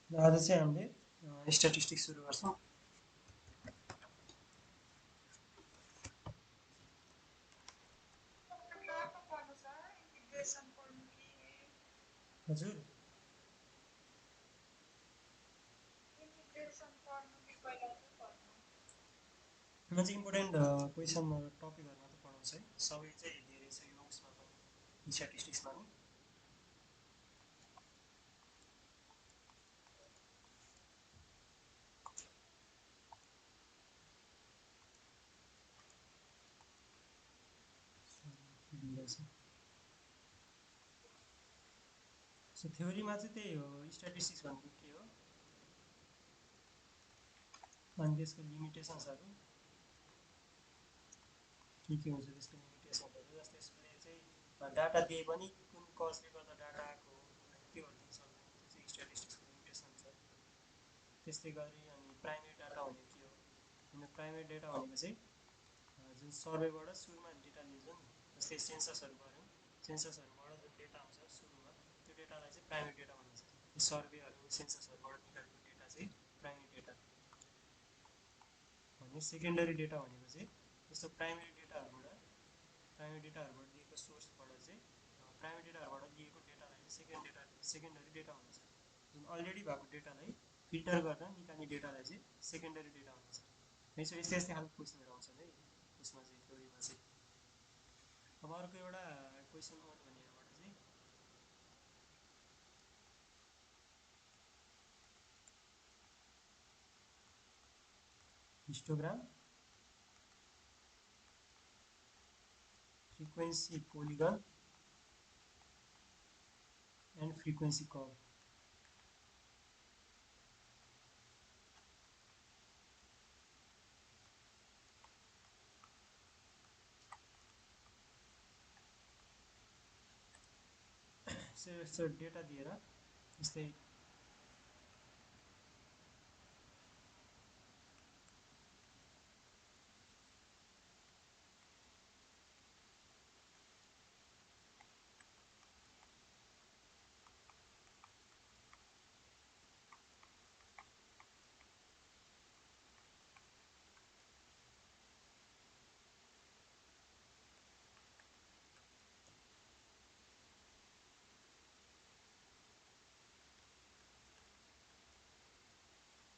आज चाहिँ हामीले स्ट्याटिस्टिक्स सुरु गर्छौँ। हजुर म चाहिँ इम्पोर्टेन्ट क्वेसन टपिकहरू मात्र पढाउँछु है, सबै चाहिँ धेरै छ यो उसमा पनि स्ट्याटिस्टिक्समा पनि। सो थ्योरीमा चाहिँ त्यही हो, स्ट्याटिस्टिक्स भनेको के हो अनि त्यसको लिमिटेसन्सहरू के हुन्छ, त्यसको लिमिटेसन्सहरू। जस्तै यसले चाहिँ डाटा दिए पनि कुन कजले गर्दा डाटा आएको हो भनेर त्योहरू दिन सक्दैन, त्यो चाहिँ स्ट्याटिस्टिक्सको लिमिटेसन छ। त्यस्तै गरी अनि प्राइमेरी डाटा भनेको के हो, अनि प्राइमेरी डेटा भनेको चाहिँ जुन सर्वेबाट सुरुमा डेटा लिन्छ नि, जस्तै सेन्ससहरू गऱ्यौँ, सेन्ससहरूबाट जुन डेटा आउँछ सुरुमा, त्यो डेटालाई चाहिँ प्राइमेरी डेटा भनिन्छ। त्यो सर्वेहरू सेन्ससहरूबाट निकालेको डेटा चाहिँ प्राइमेरी डेटा। भने सेकेन्डरी डेटा भनेको चाहिँ जस्तो प्राइमेरी डेटाहरूबाट दिएको सोर्सबाट चाहिँ प्राइमेरी डेटाहरूबाट लिएको डेटालाई चाहिँ सेकेन्डरी डेटा भनिन्छ। जुन अलरेडी भएको डेटालाई फिल्टर गरेर निकाल्ने डेटालाई चाहिँ सेकेन्डरी डेटा भनिन्छ। है सो यस्तै यस्तै खालको क्वेसनहरू आउँछन् है यसमा चाहिँ, थ्योरीमा चाहिँ। अब अर्को एउटा क्वेसन वान भन्ने यहाँबाट चाहिँ histogram, frequency polygon and frequency curve. यस्तो डेटा दिएर जस्तै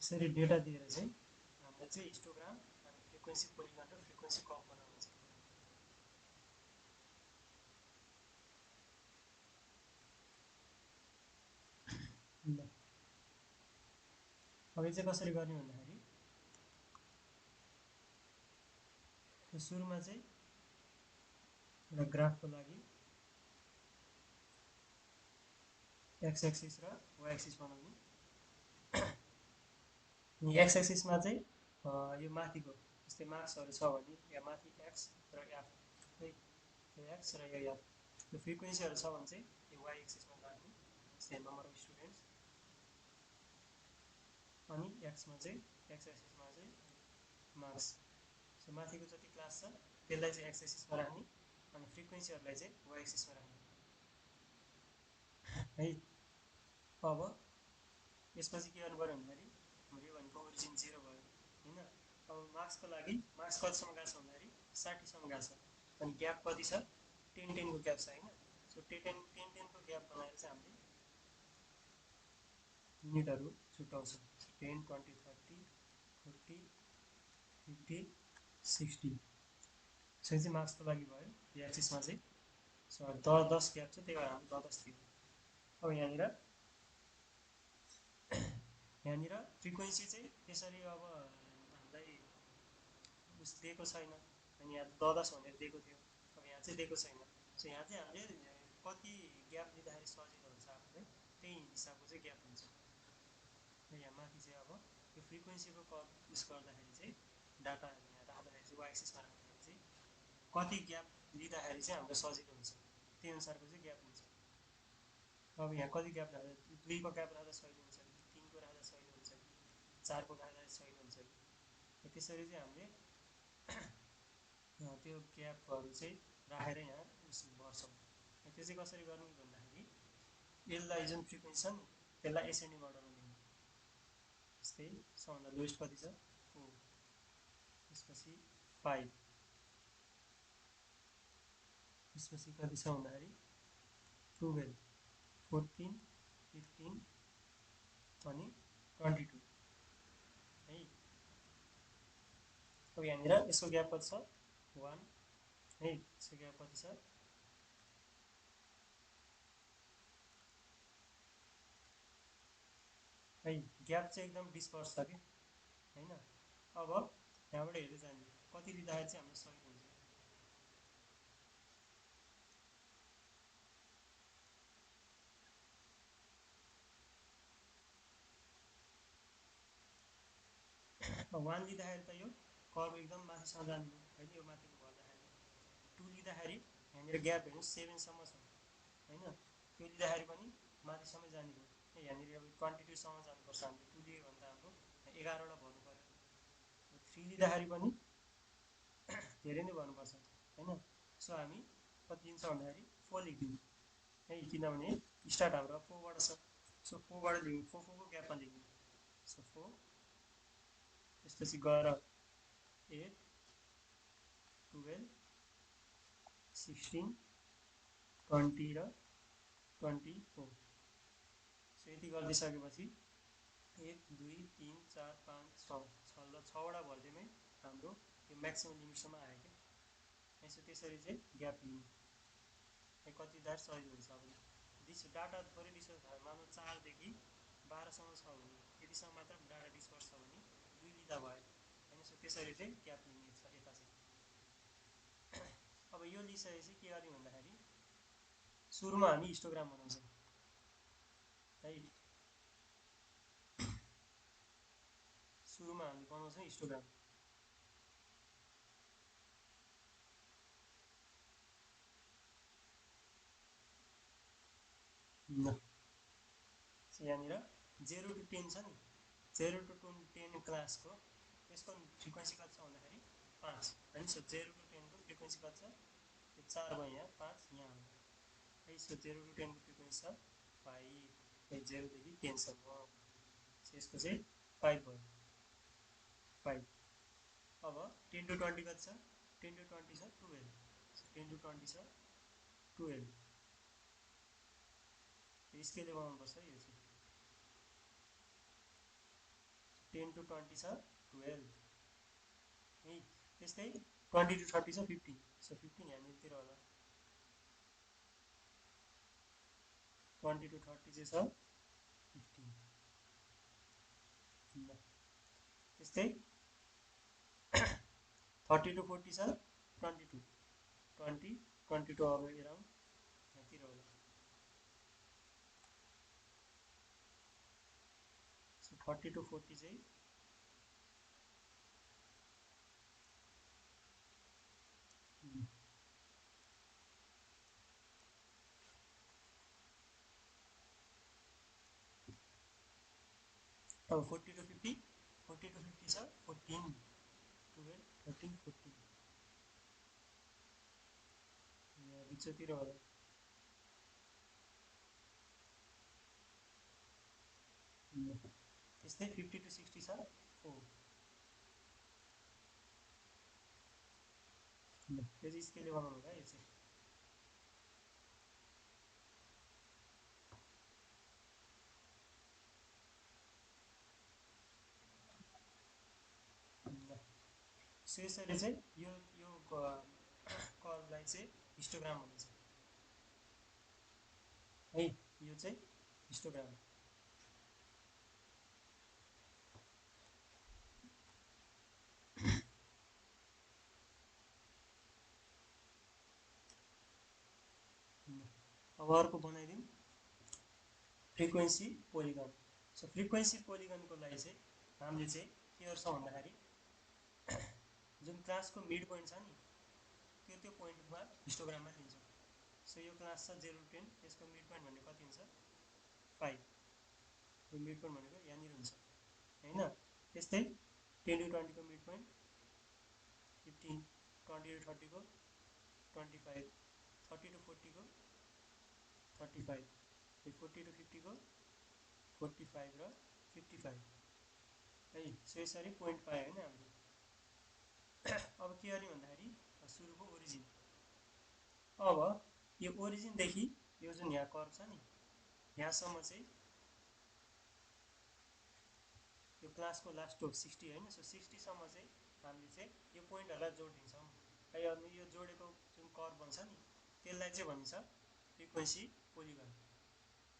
यसरी डेटा दिएर चाहिँ हामीले चाहिँ हिस्टोग्राम अनि फ्रिक्वेन्सी पोलिगन र फ्रिक्वेन्सी कर्भ बनाउनु छ। ल अब यो चाहिँ कसरी गर्ने भन्दाखेरि सुरुमा चाहिँ एउटा ग्राफको लागि एक्स एक्सिस र वाइ एक्सिस बनाउने। एक्स एक्सिसमा चाहिँ यो माथिको जस्तै मार्क्सहरू छ भने यहाँ माथि एक्स र एफ है, यो एक्स र यो एफ। यो फ्रिक्वेन्सीहरू छ भने चाहिँ यो वाइ एक्सिसमा राख्ने, जस्तै नम्बर अफ स्टुडेन्ट्स। अनि एक्समा चाहिँ एक्स एक्सिसमा चाहिँ मार्क्स। सो माथिको जति क्लास छ त्यसलाई चाहिँ एक्स एक्सिसमा राख्ने, अनि फ्रिक्वेन्सीहरूलाई चाहिँ वाइ एक्सिसमा राख्ने है। अब यसमा चाहिँ के गर्नु पऱ्यो भन्दाखेरि हाम्रो यो भनेको ओरिजिन 0 भयो होइन। अब मार्क्सको लागि मार्क्स कतिसम्म गएको छ भन्दाखेरि 60सम्म गएको छ, अनि ग्याप कति छ 10-10 को ग्याप छ होइन। सो 10-10 को ग्याप बनाएर चाहिँ हामीले युनिटहरू छुट्याउँछ, 10, 20, 30, 40, 50, 60। सो चाहिँ मार्क्सको लागि भयो यो एक्सिसमा चाहिँ। सो 10 ग्याप छ, त्यही भएर हाम्रो 10 थियो। अब यहाँनिर फ्रिक्वेन्सी चाहिँ त्यसरी अब हामीलाई उस दिएको छैन, अनि यहाँ 10 भनेर दिएको थियो, अब यहाँ चाहिँ दिएको छैन। सो यहाँ चाहिँ हामीले कति ग्याप दिँदाखेरि सजिलो हुन्छ आफूलाई त्यही हिसाबको चाहिँ ग्याप हुन्छ। यहाँ माथि चाहिँ अब यो फ्रिक्वेन्सीको कर्भ उस गर्दाखेरि चाहिँ डाटा यहाँ राख्दाखेरि चाहिँ वाइ एक्सिसमा राख्दाखेरि चाहिँ कति ग्याप लिँदाखेरि चाहिँ हाम्रो सजिलो हुन्छ त्यही अनुसारको चाहिँ ग्याप हुन्छ। अब यहाँ कति ग्याप राख्दा 2 को ग्याप राख्दा सजिलो हुन्छ कि 3 को राख्दा सजिलो हुन्छ कि 4 को राख्दा सजिलो हुन्छ कि, त्यसरी चाहिँ हामीले त्यो ग्यापहरू चाहिँ राखेर यहाँ उस गर्छौँ। त्यो चाहिँ कसरी गर्ने भन्दाखेरि यसलाई जुन फ्रिक्वेन्सी छ नि त्यसलाई एसेन्डिङ अर्डरमा लिने, जस्तै सबभन्दा लोएस्ट कति छ 4, त्यसपछि 5, त्यसपछि कति छ भन्दाखेरि 12, 14, 15 अनि 22 है। अब यहाँनिर यसको ग्याप कति छ 1 है, यसको ग्याप कति छ है, ग्याप चाहिँ एकदम डिस्पर्स छ कि हैन। अब यहाँबाट हेर्दै जाने कति लिँदाखेरि चाहिँ हाम्रो सही हुन्छ। वान लिँदाखेरि त यो कर्भ एकदम माथिसम्म जानु होइन, यो माथिको भर्दाखेरि 2 लिँदाखेरि यहाँनिर ग्याप हेर्नु 7सम्म छ होइन, त्यो लिँदाखेरि पनि माथिसम्म जाने भयो। यहाँनिर अब 22सम्म जानुपर्छ हामीले, 2 लियो भने त हाम्रो 11वटा भर्नु पऱ्यो। 3 लिँदाखेरि पनि धेरै नै भन्नुपर्छ होइन। सो हामी कति लिन्छ भन्दाखेरि 4 लेखिदिउँ है, किनभने स्टार्ट हाम्रो 4बाट छ। सो 4बाट लेख्नु, 4 को ग्यापमा लेख्नु। सो 4, त्यसपछि गएर 8, 12, 16, 20 र 24। सो यति गरिदिइसकेपछि 1 2 3 4 5 6 ल 6वटा भरिदिएमै हाम्रो यो म्याक्सिमम लिमिटसम्म आयो क्या। यसो त्यसरी चाहिँ ग्याप लिनु कति दार सही हुन्छ। अब डाटा थोरै डिस्पर्स भयो, मानव 4 देखि 12सम्म छ भने यतिसम्म मात्र डाटा डिस्पर्स छ भने 2 लिँदा भयो होइन। सो त्यसरी चाहिँ ग्याप लिने छ यता चाहिँ। अब यो लिइसकेपछि के गर्ने भन्दाखेरि सुरुमा हामी हिस्टोग्राम बनाउँछौँ है, सुरुमा हामी बनाउँछौँ हिस्टोग्राम। यहाँनिर 0 to 10 छ नि, 0 to 10 क्लासको यसको फ्रिक्वेन्सी कति छ भन्दाखेरि 5 होइन। सो 0 to 10 को फ्रिक्वेन्सी कति छ, यो 4 भयो यहाँ, 5 यहाँ आयो है। सो 0 to 10 को फ्रिक्वेन्सी छ 5 है, 0 देखि 10सम्म। यसको चाहिँ 5 भयो, 5। अब 10 to 20 कति छ, 10 to 20 छ 12, 10 to 20 छ 12। स्केलले बनाउनुपर्छ यो चाहिँ। 10 to 20 छ 12 है, त्यस्तै 20 to 30 छ 15। सो 15 यहाँनिरतिर होला, 20 to 30 चाहिँ छ 15। त्यस्तै 30 to 40 छ 22, 20 22 अब एराउन्ड यहाँतिर होला। सो 30 to 40 चाहिँ अब 40 to 50, 40 to 50 छ 14, 12, 13, 14 यहाँ बिचतिर होला। त्यस्तै 50 to 60 छ 4। यो चाहिँ स्केलले बनाउनु होला यो चाहिँ। सो यसरी चाहिँ यो कर्भलाई चाहिँ हिस्टोग्राम भनिन्छ है, यो चाहिँ हिस्टोग्राम। अब अर्को बनाइदिउँ फ्रिक्वेन्सी पोलिगन। सो फ्रिक्वेन्सी पोलिगनको लागि चाहिँ हामीले चाहिँ के गर्छौँ भन्दाखेरि जुन क्लासको मिड पोइन्ट छ नि त्यो पोइन्टमा हिस्टोग्राममा लिन्छौँ। सो यो क्लास छ 0 to 10, यसको मिड पोइन्ट भनेको कति हुन्छ 5, यो मिड पोइन्ट भनेको यहाँनिर हुन्छ होइन। त्यस्तै 10 to 20 को मिड पोइन्ट 15, 20 to 30 को 25, 30 to 40 को 35, 40 to 50 को 45 र 55 है। सो यसरी पोइन्ट पायो होइन हामीले। अब के गर्ने भन्दाखेरि सुरुको ओरिजिन। अब यो ओरिजिनदेखि यो जुन यहाँ कर्भ छ नि यहाँसम्म चाहिँ यो क्लासको लास्ट हो 60 होइन। सो 60सम्म चाहिँ हामीले चाहिँ यो पोइन्टहरूलाई जोडिदिन्छौँ है। अनि यो जोडेको जुन कर्भ बन्छ नि त्यसलाई चाहिँ भनिन्छ फ्रिक्वेन्सी पोलिगन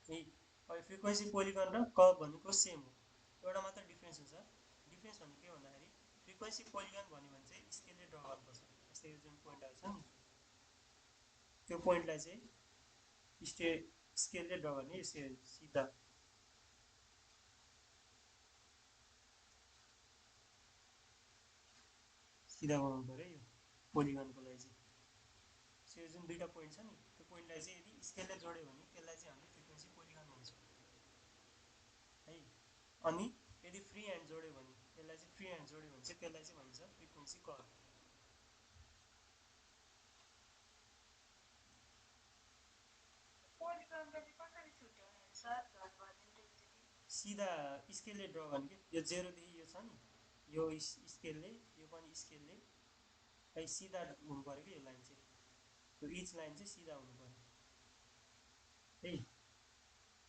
है। अब फ्रिक्वेन्सी पोलिगन र कर्भ भनेको सेम हो, एउटा मात्र डिफ्रेन्स हुन्छ। डिफ्रेन्स भनेको के भन्दाखेरि फ्रिक्वेन्सी पोलिगन भन्यो भने चाहिँ स्केलले ड्र गर्नुपर्छ। जस्तै यो जुन पोइन्टहरू छ नि त्यो पोइन्टलाई चाहिँ स्केलले ड्र गर्ने, यसरी सिधा सिधा बनाउनु पऱ्यो यो पोलिगनको लागि चाहिँ। सो यो जुन दुईवटा पोइन्ट छ नि त्यो पोइन्टलाई चाहिँ यदि स्केलले जोड्यो भने त्यसलाई चाहिँ हामीले फ्रिक्वेन्सी पोलिगन भन्छौँ है। अनि यदि फ्री ह्यान्ड जोड्यो भने त्यसलाई चाहिँ फ्री ह्यान्ड जोड्यो भने चाहिँ त्यसलाई चाहिँ भनिन्छ फ्रिक्वेन्सी कर्भ। सिधा स्केलले ड्र गर्ने कि यो जेरोदेखि यो छ नि यो स्केलले यो पनि स्केलले है सिधा हुनु पऱ्यो कि यो लाइन चाहिँ, यो इच लाइन चाहिँ सिधा हुनु पऱ्यो है।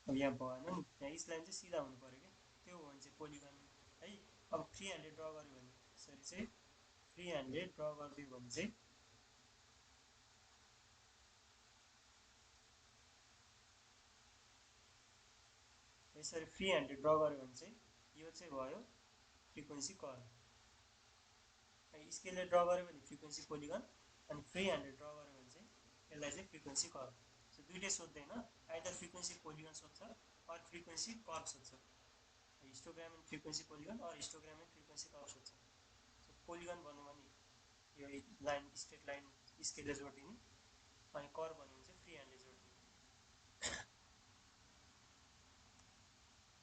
अब यहाँ भएन नि, यहाँ इच लाइन चाहिँ सिधा हुनु पऱ्यो कि त्यो हो भने चाहिँ पोलिगन है। अब फ्री ह्यान्डले ड्र गर्यो भने यसरी चाहिँ फ्री ह्यान्डले ड्र गरिदियो भने चाहिँ यसरी फ्री ह्यान्डले ड्र गर्यो भने चाहिँ यो चाहिँ भयो फ्रिक्वेन्सी कर्भ है। स्केलले ड्र गर्यो भने फ्रिक्वेन्सी पोलिगन, अनि फ्री ह्यान्डले ड्र गर्यो भने चाहिँ यसलाई चाहिँ फ्रिक्वेन्सी कर्भ। सो दुइटै सोध्दैन, आइदर फ्रिक्वेन्सी पोलिगन सोध्छ अर फ्रिक्वेन्सी कर्भ सोध्छ। Histogram and frequency polygon or histogram and frequency curve सोध्छ। सो पोलिगन भन्यो भने यो लाइन स्ट्रेट लाइन स्केलले जोडिदिने, अनि कर्भ भन्यो भने चाहिँ फ्री ह्यान्डले जोडिदिने।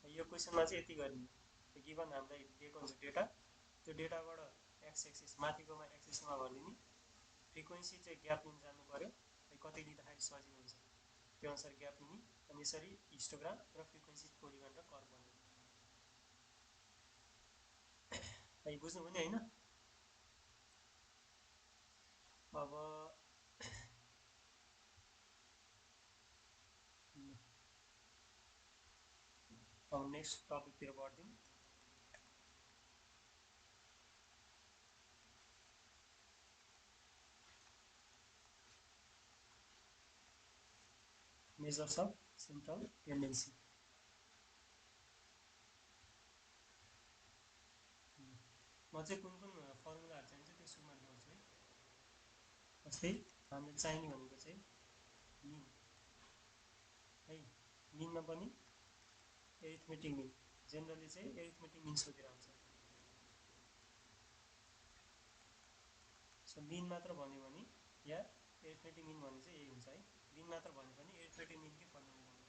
यो क्वेसनमा चाहिँ यति गर्ने। गिभन हामीलाई दिएको हुन्छ डेटा, त्यो डेटाबाट एक्स एक्सिस माथिकोमा एक्सिसमा भनिदिने, फ्रिक्वेन्सी चाहिँ ग्याप लिन जानु पऱ्यो कति लिँदाखेरि सजिलो हुन्छ त्यो अनुसार ग्याप लिने, अनि यसरी हिस्टोग्राम र फ्रिक्वेन्सी पोलिगन र कर्भ बनाउने है। बुझ्नुभयो नि होइन। अब नेक्स्ट टपिकतिर बढ्दिउँ। Measures of central tendency. म चाहिँ कुन कुन फर्मुलाहरू चाहिन्छ त्यो सुरुमा लेखाउँछु है। जस्तै हामीले चाहिने भनेको चाहिँ मिन है। मिनमा पनि एरिथमेटिक मिन, जेनरली चाहिँ एरिथमेटिक मिन सोधेर आउँछ। सो मिन मात्र भन्यो भने या एरिथमेटिक मिन भने चाहिँ यही हुन्छ है। मिन मात्र भन्यो भने एरिथमेटिक मिनकै फर्मुला लगाउनु।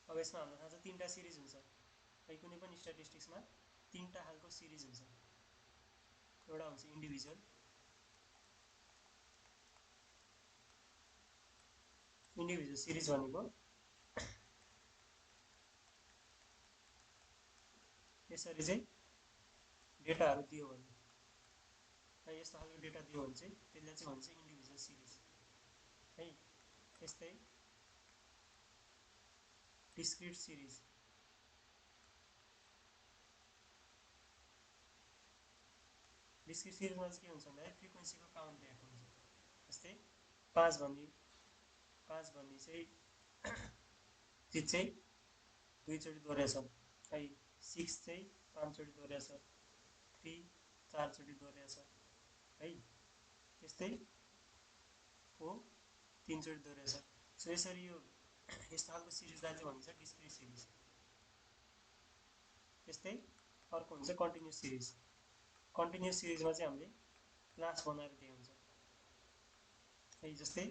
अब यसमा हाम्रो थाहा छ तीनवटा सिरिज हुन्छ है। कुनै पनि स्ट्याटिस्टिक्समा तीनवटा खालको सिरिज हुन्छ। एउटा हुन्छ इन्डिभिजुअल, इन्डिभिजुअल सिरिज भनेको यसरी चाहिँ डेटाहरू दियो भने है, यस्तो खालको डेटा दियो भने चाहिँ त्यसलाई चाहिँ भन्छ इन्डिभिजुअल सिरिज है। यस्तै डिस्क्रिट सिरिज, डिस्क्रिट सिरिजमा चाहिँ के हुन्छ भन्दाखेरि फ्रिक्वेन्सीको काउन्ट दिएको हुन्छ। जस्तै 5 भन्ने चाहिँ चिज चाहिँ दुईचोटि दोहोऱ्याछ है। 6 चाहिँ 5 चोटि दोहोऱ्याछ, 3 4 चोटि दोहोऱ्याछ है। त्यस्तै 4 3 चोटि दोहोऱ्याछ। सो यसरी यो यस्तो खालको सिरिजलाई चाहिँ भनिन्छ डिस्क्रिट सिरिज। त्यस्तै अर्को हुन्छ कन्टिन्युस सिरिज। कन्टिन्युस सिरिजमा चाहिँ हामीले क्लास बनाएर दिएको हुन्छ है। जस्तै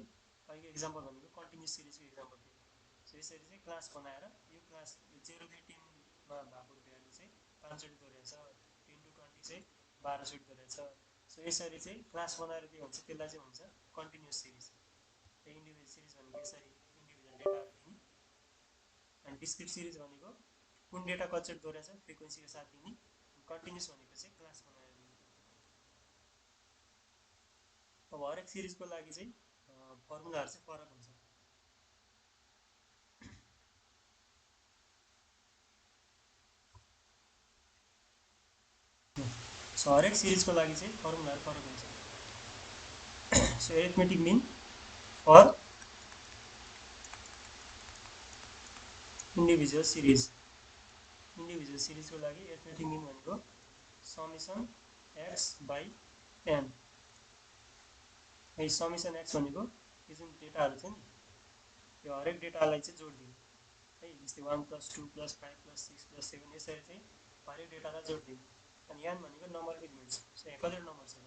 अहिलेको इक्जाम्पल भनेको कन्टिन्युस सिरिजको इक्जाम्पल थियो। सो यसरी चाहिँ क्लास बनाएर यो क्लास यो 0देखि 10मा भएको भ्यालु चाहिँ 5 चोटि दोहोऱ्याछ, 10 to 20 चाहिँ 12 चोटि दोहोऱ्याछ। सो यसरी चाहिँ क्लास बनाएर दियो भने चाहिँ त्यसलाई चाहिँ भन्छ कन्टिन्युस सिरिज। इन्डिभिजुअल सिरिज भनेको यसरी इन्डिभिजुअल डेटाहरू दिने, अनि डिस्क्रिट सिरिज भनेको कुन डेटा कतिचोटि दोहोऱ्याउँछ फ्रिक्वेन्सीको साथ दिने, कन्टिन्युस भनेको चाहिँ क्लास बनाएर दिने। अब हरेक सिरिजको लागि चाहिँ फर्मुलाहरू चाहिँ फरक हुन्छ। सो हरेक सिरिजको लागि चाहिँ फर्मुलाहरू फरक हुन्छ। So arithmetic mean for individual सिरिजको लागि एरिथमेटिक मिन भनेको समेसन एक्स बाई एन। है समेसन एक्स भनेको यो जुन डेटाहरू छ नि यो हरेक डेटालाई चाहिँ जोडिदिनु है, जस्तै 1 + 2 + 5 + 6 + 7 यसरी चाहिँ हरेक डेटालाई जोडिदिनु। अनि यान भनेको नम्बर अफ इलिमेन्ट्स। सो यहाँ कतिवटा नम्बर छ 1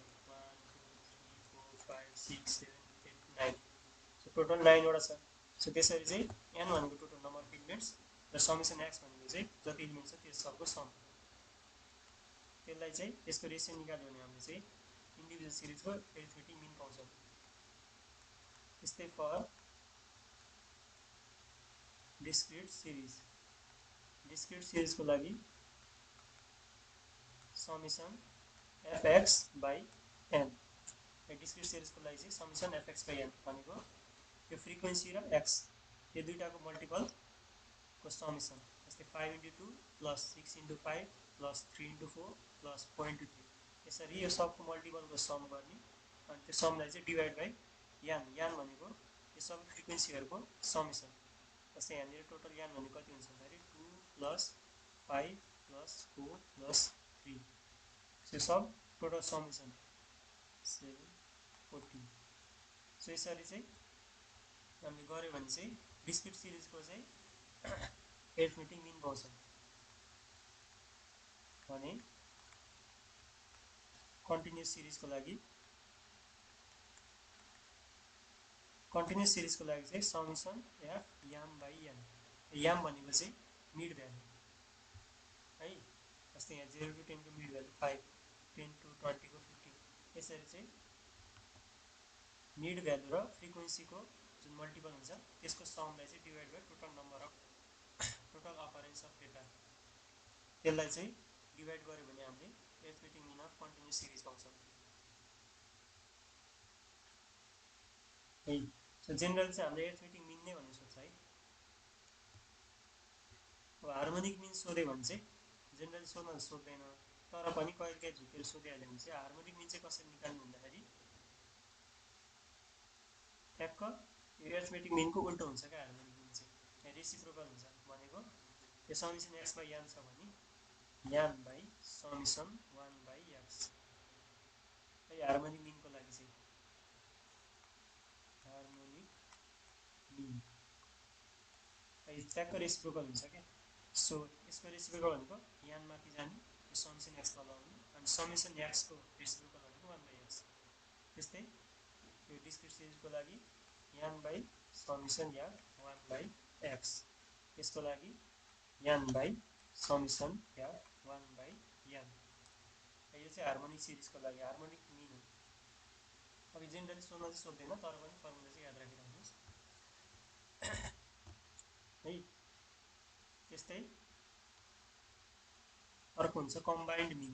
2 3 4 5 6 7 8 9। सो टोटल 9 वटा छ। सो त्यसरी चाहिँ एन भनेको टोटल नम्बर अफ इलिमेन्ट्स र समेसन एक्स भनेको चाहिँ जति इलिमेन्ट छ त्यो सबको सम। त्यसलाई चाहिँ यसको रेसियो निकाल्यो भने हामीले चाहिँ इन्डिभिजुअल सिरिजको एरिथमेटिक मिन पाउँछौँ। त्यस्तै फर डिस्क्रिट सिरिजको लागि summation f x by n. Discrete सिरिजको लागि चाहिँ समेसन एफएक्स बाई एन भनेको यो फ्रिक्वेन्सी र एक्स यो दुईटाको मल्टिपलको समेसन। जस्तै 5 × 2 + 6 × 5 + 3 × 4 + 4 × 3 यसरी यो सबको मल्टिपलको सम गर्ने। अनि त्यो समलाई चाहिँ डिभाइड बाई यान भनेको यो सबै फ्रिक्वेन्सीहरूको समेसन। जस्तै यहाँनिर टोटल यान भनेको कति हुन्छ भन्दाखेरि 2 + 5 + 4 + 3 यो सब टोटल समेसन 7 14। सो यसरी चाहिँ हामीले गऱ्यो भने चाहिँ डिस्क्रिट सिरिजको चाहिँ एरिथमेटिक मिन पाउँछौँ। भने कन्टिन्युस सिरिजको लागि चाहिँ समेसन एफ याम बाई याम। याम भनेको चाहिँ मिड भ्यालु है, जस्तै यहाँ 0 to 10 को मिड भ्यालु 5, 10 to 20 को 15 यसरी चाहिँ मिड भ्यालु र फ्रिक्वेन्सीको जुन मल्टिपल हुन्छ त्यसको समलाई चाहिँ divide by total appearance of data त्यसलाई चाहिँ डिभाइड गर्यो भने हामीले arithmetic mean of continuous series पाउँछौँ है। सो जेनरल चाहिँ हामीले एरिथमेटिक मिन नै भन्नु सक्छ है। अब हार्मोनिक मिन सोध्यो भने चाहिँ जेनरली सोध्दैन, तर पनि कहिलेकाहीँ झुकेर सोधिहाल्यो भने चाहिँ हार्मोनिक मिन चाहिँ कसरी निकाल्नु भन्दाखेरि ठ्याक्क यो एरिथमेटिक मिनको उल्टो हुन्छ क्या। हार्मोनिक मिन चाहिँ रेसिप्रोकल हुन्छ। भनेको यो समेसन एक्स बाई यान छ भने यान बाई समेसन 1 बाई एक्स है। हार्मोनिक मिनको लागि चाहिँ हार्मोनिक मिन है ठ्याक्क रेसिप्रोकल हुन्छ क्या। सो यसको रेसिप्रोकल भनेको यान माथि जाने यो समेसन एक्स तल आउने अनि समेसन एक्सको रेसिप्रोकल भनेको 1 बाई एक्स। त्यस्तै यो डिस्क्रिट सिरिजको लागि यान बाई समेसन यान 1 बाई एक्स, यसको लागि यान बाई समेसन यान 1 बाई यान। यो चाहिँ हार्मोनिक सिरिजको लागि हार्मोनिक मिन हो। अब जेनरली सोध्न चाहिँ सोध्दैन, तर पनि फर्मुला चाहिँ याद राखिराख्नुहोस् है। त्यस्तै अर्को हुन्छ कम्बाइन्ड मिन।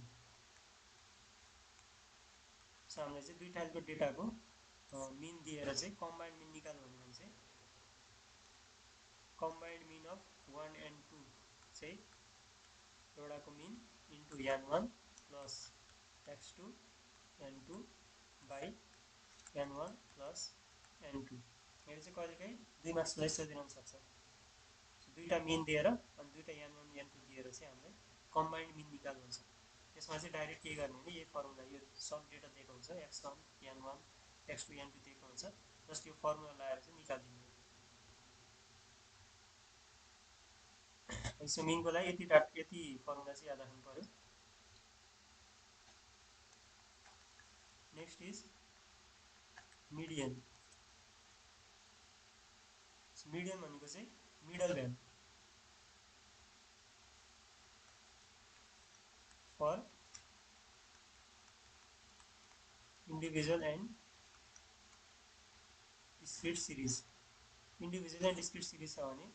सो हामीले चाहिँ दुई टाइपको डेटाको मिन दिएर चाहिँ कम्बाइन्ड मिन निकाल्नु भने चाहिँ कम्बाइन्ड मिन अफ 1 and 2 चाहिँ एउटाको मिन इन्टु यान 1 plus x2 n2 by n1 plus n2। यहाँ चाहिँ कहिलेकाहीँ 2 मार्क्सलाई सोधिरहन सक्छ। दुईवटा मिन दिएर अनि दुईवटा n1 n2 दिएर चाहिँ हामीले कम्बाइन्ड मिन निकाल्नु हुन्छ। त्यसमा चाहिँ डाइरेक्ट के गर्ने भने यही फर्मुला यो सब डेटा दिएको हुन्छ x1 n1 x2 n2 दिएको हुन्छ, जस्ट यो फर्मुला लगाएर चाहिँ निकालिदिनु। सो मिनको लागि यति फर्मुला चाहिँ याद राख्नु पर्यो। Next is median. मिडियन भनेको चाहिँ middle value for individual and discrete series. Individual and discrete series छ भने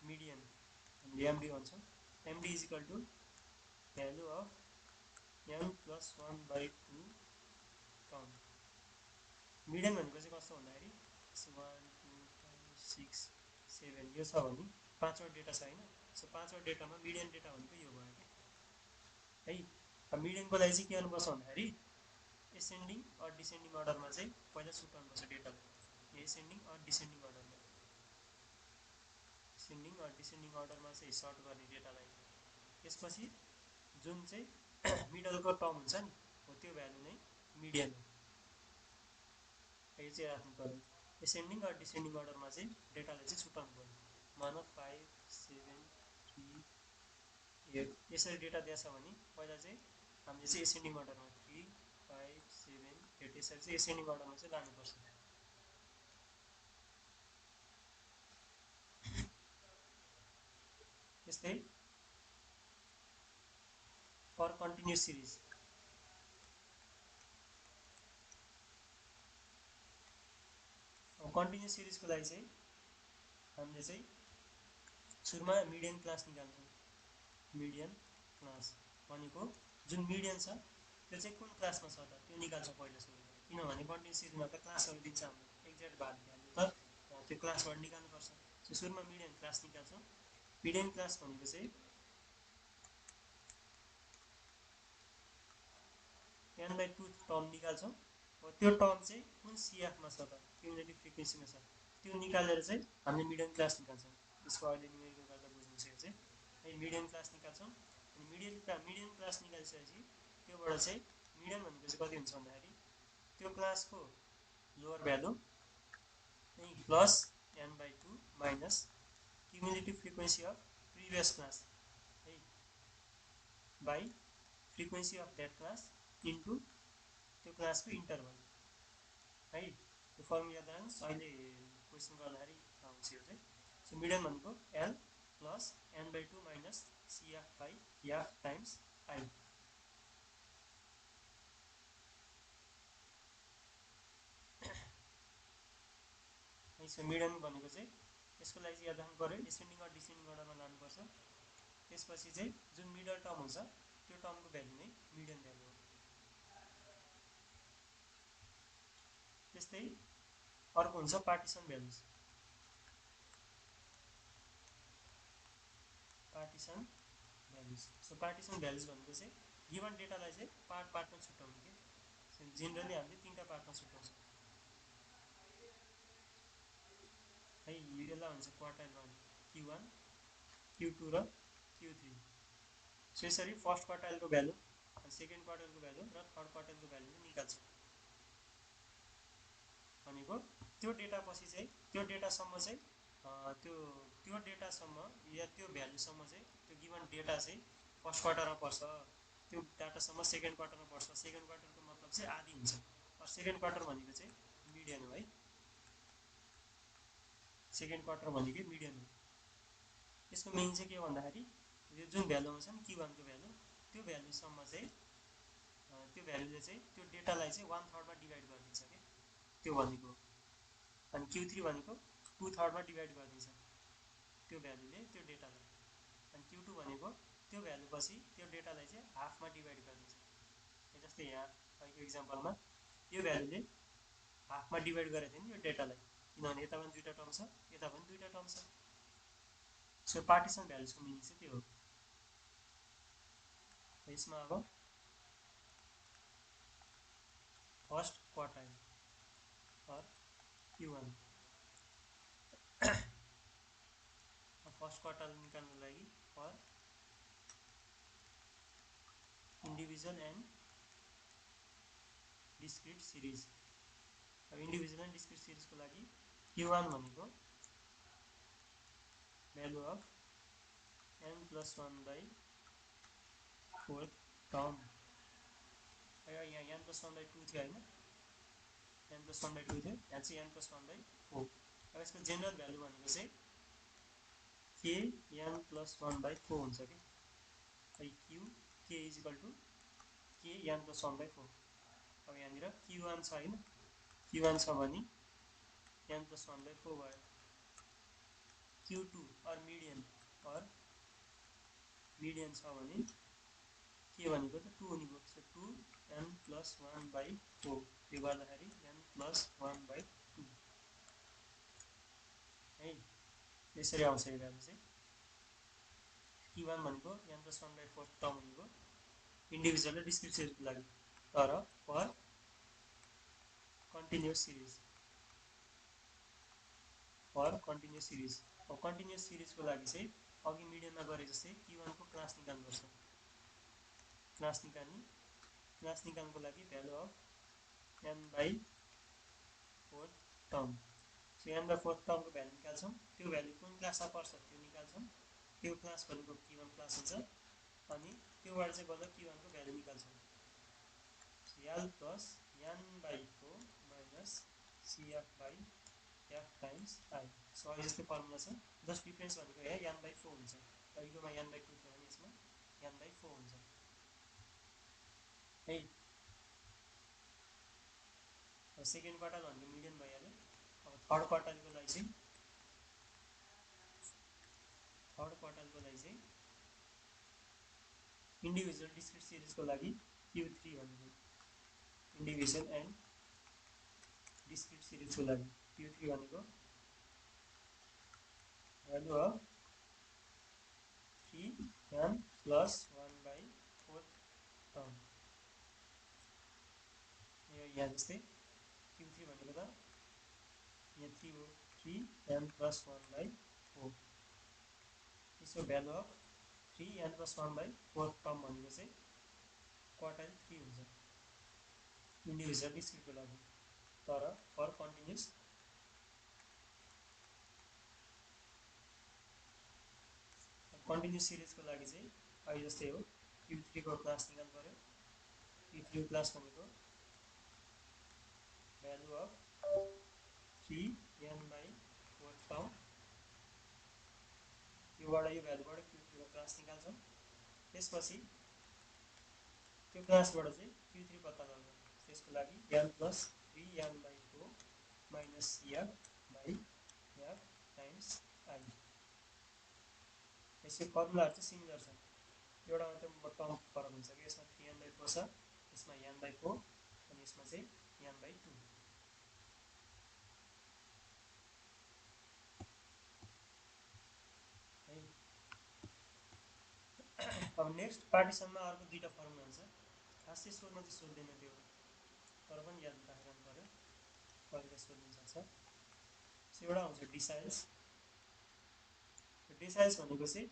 मिडियन हामीले एमडी भन्छौँ। MD is equal to value of n plus 1/2 term. Median भनेको चाहिँ कस्तो भन्दाखेरि 1 2 5 6 7 यो छ भने 5 वटा डेटा छ हैन। सो 5 वटा डेटामा मिडियन डेटा भनेको यो भयो के है। अब मिडियनको लागि चाहिँ के गर्नुपर्छ भन्दाखेरि एसेन्डिङ अर डिसेन्डिङ अर्डरमा चाहिँ पहिला छुट्याउनुपर्छ डेटालाई। एसेन्डिङ अर डिसेन्डिङ अर्डरमा, एसेन्डिङ अर डिसेन्डिङ अर्डरमा चाहिँ सर्ट गर्ने डेटालाई। त्यसपछि जुन चाहिँ मिडलको टर्म हुन्छ नि हो त्यो भ्यालु नै मिडियन हो। यो चाहिँ राख्नु पर्यो। एसेन्डिङ अर डिसेन्डिङ अर्डरमा चाहिँ डेटालाई चाहिँ छुट्याउनु पर्यो। मान 5 7 3 8 यसरी डेटा दिएछ भने पहिला चाहिँ हामीले चाहिँ एसेन्डिङ अर्डरमा 3 5 7 8 यसरी चाहिँ एसेन्डिङ अर्डरमा चाहिँ लानुपर्छ। त्यस्तै फर कन्टिन्युस सिरिज कन्टिन्युस सिरिजको लागि चाहिँ हामीले चाहिँ सुरुमा मिडियन क्लास निकाल्छौँ। मिडियन क्लास भनेको जुन मिडियन छ त्यो चाहिँ कुन क्लासमा छ त त्यो निकाल्छौँ पहिला सुरु। किनभने कन्टिन्युस सिरिजमा त क्लासहरू दिन्छ हाम्रो एक्ज्याक्ट भ्यालु त त्यो क्लासबाट निकाल्नुपर्छ। सो सुरुमा मिडियन क्लास निकाल्छौँ। मिडियन क्लास भनेको चाहिँ n/2 टर्म निकाल्छौँ। त्यो टर्म चाहिँ कुन सिएफमा छ त क्युमुलेटिभ फ्रिक्वेन्सीमा छ त्यो निकालेर चाहिँ हामीले मिडियन क्लास निकाल्छौँ। त्यसको अहिले न्युमेरिकल गर्दा बुझ्नुसकेको चाहिँ है मिडियन क्लास निकाल्छौँ। अनि मिडियन क्लास निकालिसकेपछि त्योबाट चाहिँ मिडियन भनेको चाहिँ कति हुन्छ भन्दाखेरि त्यो क्लासको lower value plus n/2 minus cumulative frequency of previous class है by frequency of that class into त्यो क्लासको इन्टरभल है। त्यो फर्मुला याद राख्नुहोस्, अहिले क्वेसन गर्दाखेरि आउँछ यो चाहिँ। सो मिडियन भनेको L plus n/2 minus सिएफ by F times I. So median भनेको चाहिँ यसको लागि चाहिँ याद राख्नु पर्यो एसेन्डिङ अर डिसेन्डिङ अर्डरमा लानुपर्छ। त्यसपछि चाहिँ जुन मिडल टर्म हुन्छ त्यो टर्मको भ्यालु नै मिडियन भ्यालु हो। त्यस्तै अर्को हुन्छ partition values. Partition values so partition values भनेको चाहिँ गिभन डेटालाई चाहिँ पार्टमा छुट्याउनु के। जेनरली हामीले 3टा पार्टमा छुट्याउँछौँ है। यसलाई भन्छ क्वार्टाइल 1 Q1 Q2 र Q3। सो यसरी फर्स्ट क्वार्टाइलको भ्यालु, सेकेन्ड क्वार्टाइलको भ्यालु र थर्ड क्वार्टाइलको भ्यालु चाहिँ निकाल्छौँ। भनेको त्यो डेटा पछि चाहिँ त्यो डेटासम्म चाहिँ त्यो डेटासम्म या त्यो भ्यालुसम्म चाहिँ त्यो गिभन डेटा चाहिँ फर्स्ट क्वार्टरमा पर्छ, त्यो डाटासम्म सेकेन्ड क्वार्टरमा पर्छ। सेकेन्ड क्वार्टरको मतलब चाहिँ आधी हुन्छ। सेकेन्ड क्वार्टर भनेको चाहिँ मिडियन हो है। सेकेन्ड क्वार्टर भनेको मिडियन हो। यसको मेन चाहिँ के हो भन्दाखेरि यो जुन भ्यालु आउँछ नि Q1 को भ्यालु त्यो भ्यालुसम्म चाहिँ त्यो भ्यालुले चाहिँ त्यो डेटालाई चाहिँ 1/3 मा डिभाइड गरिदिन्छ के त्यो भनेको। अनि Q3 भनेको 2/3 मा डिभाइड गरिदिन्छ त्यो भ्यालुले त्यो डेटालाई। अनि Q2 भनेको त्यो भ्यालु पछि त्यो डेटालाई चाहिँ हाफमा डिभाइड गरिदिन्छ। जस्तै यहाँ अहिलेको इक्जाम्पलमा यो भ्यालुले हाफमा डिभाइड गरेको थियो नि यो डेटालाई, किनभने यता पनि 2टा टर्म छ यता पनि 2टा टर्म छ। सो पार्टिसन भ्यालुजको मिनिङ चाहिँ त्यो हो। यसमा अब फर्स्ट क्वार्टाइल और Q1 फर्स्ट क्वार्टाइल निकाल्नको लागि for individual and discrete series. अब इन्डिभिजुअल एन्ड डिस्क्रिट सिरिजको लागि Q1 भनेको भ्यालु अफ n+1/4 टर्म। यहाँ n+1/2 थियो होइन, n+1/2 थियो, यहाँ चाहिँ n+1/4। अब यसको जेनरल भ्यालु भनेको चाहिँ kn+1/4 हुन्छ कि k is equal to kn+1/4। अब यहाँनिर Q1 छ होइन, Q1 छ भने n+1/4 भयो। Q2 और मिडियन और मिडियन छ भने के भनेको त 2 हुने भयो। सो 2n + 1/4 त्यो गर्दाखेरि n + 1/2 है। यसरी आउँछ यो भ्यालु चाहिँ। Q1 भनेको n + 1/4 टर्म हुने भयो इन्डिभिजुअल र डिस्क्रिट सिरिजको लागि। तर फर कन्टिन्युअस सिरिज अब कन्टिन्युअस सिरिजको लागि चाहिँ अघि मिडियनमा गरे जस्तै Q1 को क्लास निकाल्नुपर्छ। क्लास निकाल्नुको लागि value of n/4 term. So n/4 टर्मको भ्यालु निकाल्छौँ। त्यो भ्यालु कुन क्लासमा पर्छ त्यो निकाल्छौँ। त्यो क्लास भनेको Q1 क्लास हुन्छ। अनि त्योबाट चाहिँ बल्ल Q1 को भ्यालु निकाल्छौँ। L + n/4 - CF/f times I। So अब यस्तो फर्मुला छ। जस्ट डिफरेन्स भनेको यहाँ n/4 हुन्छ। अहिलेकोमा n/2 थियो भने यसमा n/4 हुन्छ है। अब सेकेन्ड क्वार्टाइल भनेको मिडियन भइहाल्यो। अब थर्ड क्वार्टाइलको लागि चाहिँ इन्डिभिजुअल डिस्क्रिट सिरिजको लागि Q3 भनेको इन्डिभिजुअल एन्ड डिस्क्रिट सिरिजको लागि Q3 भनेको भ्यालु अफ 3n + 1/4 टर्म। यहाँ जस्तै Q3 भनेको त यहाँ 3 हो। 3n + 1/4 यसो भ्यालु अफ 3n + 1/4 टर्म भनेको चाहिँ क्वार्टाइल 3 हुन्छ इन्डिभिजुअल डिस्क्रिटको लागि। तर फर कन्टिन्युअस सिरिजको लागि चाहिँ अहिले जस्तै हो। Q3 को क्लास निकाल्नु पर्यो। Q3 को क्लास भनेको भ्यालु अफ 3n/4 टर्म। योबाट यो भ्यालुबाट Q3 को क्लास निकाल्छौँ। त्यसपछि त्यो क्लासबाट चाहिँ Q3 पत्ता लगाउँछौँ। त्यसको लागि n + 3n/4 - CF/f times I। यसको फर्मुलाहरू चाहिँ सिमिलर छ। एउटा मात्रै टर्म फरक हुन्छ कि यसमा 3n/4 छ, यसमा n/4 अनि यसमा चाहिँ n/2 है। अब नेक्स्ट पार्टिसनमा अर्को दुईटा फर्मुला हुन्छ। खास चाहिँ सोध्न चाहिँ सोध्दैन त्यो, तर पनि याद राखिरहनु पर्यो, कहिले सोध्न सक्छ। सो एउटा हुन्छ डिसाइल्स भनेको चाहिँ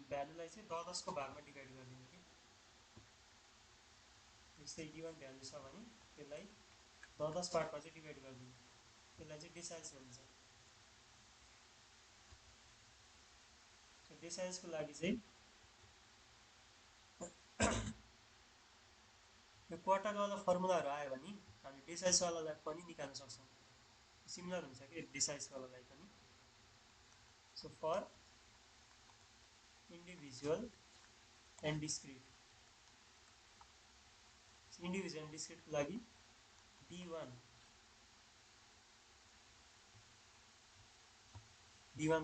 भ्यालुलाई चाहिँ 10 को भागमा डिभाइड गरिदिने कि। जस्तै गिभन भ्यालु छ भने त्यसलाई 10 पार्टमा चाहिँ डिभाइड गरिदिने, त्यसलाई चाहिँ डिसाइल्स भनिन्छ। सो डिसाइल्सको लागि चाहिँ यो क्वार्टाइलवाला फर्मुलाहरू आयो भने हामी डिसाइल्सवालालाई पनि निकाल्न सक्छौँ। सिमिलर हुन्छ कि डिसाइल्सवालालाई पनि। So for individual and discrete को लागि D1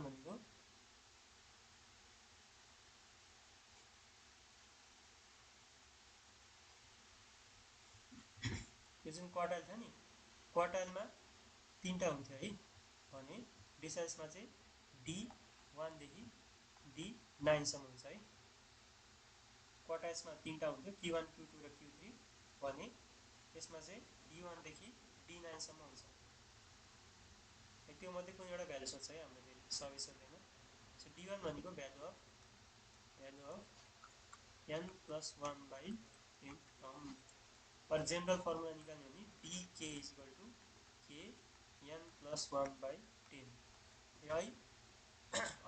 भनेको यो जुन क्वार्टाइल छ नि, क्वार्टाइलमा 3टा हुन्थ्यो है भने डिसाइल्समा चाहिँ D1 देखि D9 सम्म हुन्छ है। क्वार्टाइल्समा 3टा हुन्थ्यो Q1 Q2 र Q3 भने यसमा चाहिँ D1 देखि D9 सम्म हुन्छ। त्यो मध्ये कुनै एउटा भ्यालु सोध्छ है हामीले, सबै सोध्दैन। सो D1 भनेको भ्यालु अफ n + 1/10 टर्म। और जेनरल फर्मुला निकाल्ने भने dk = k n + 1/10 है।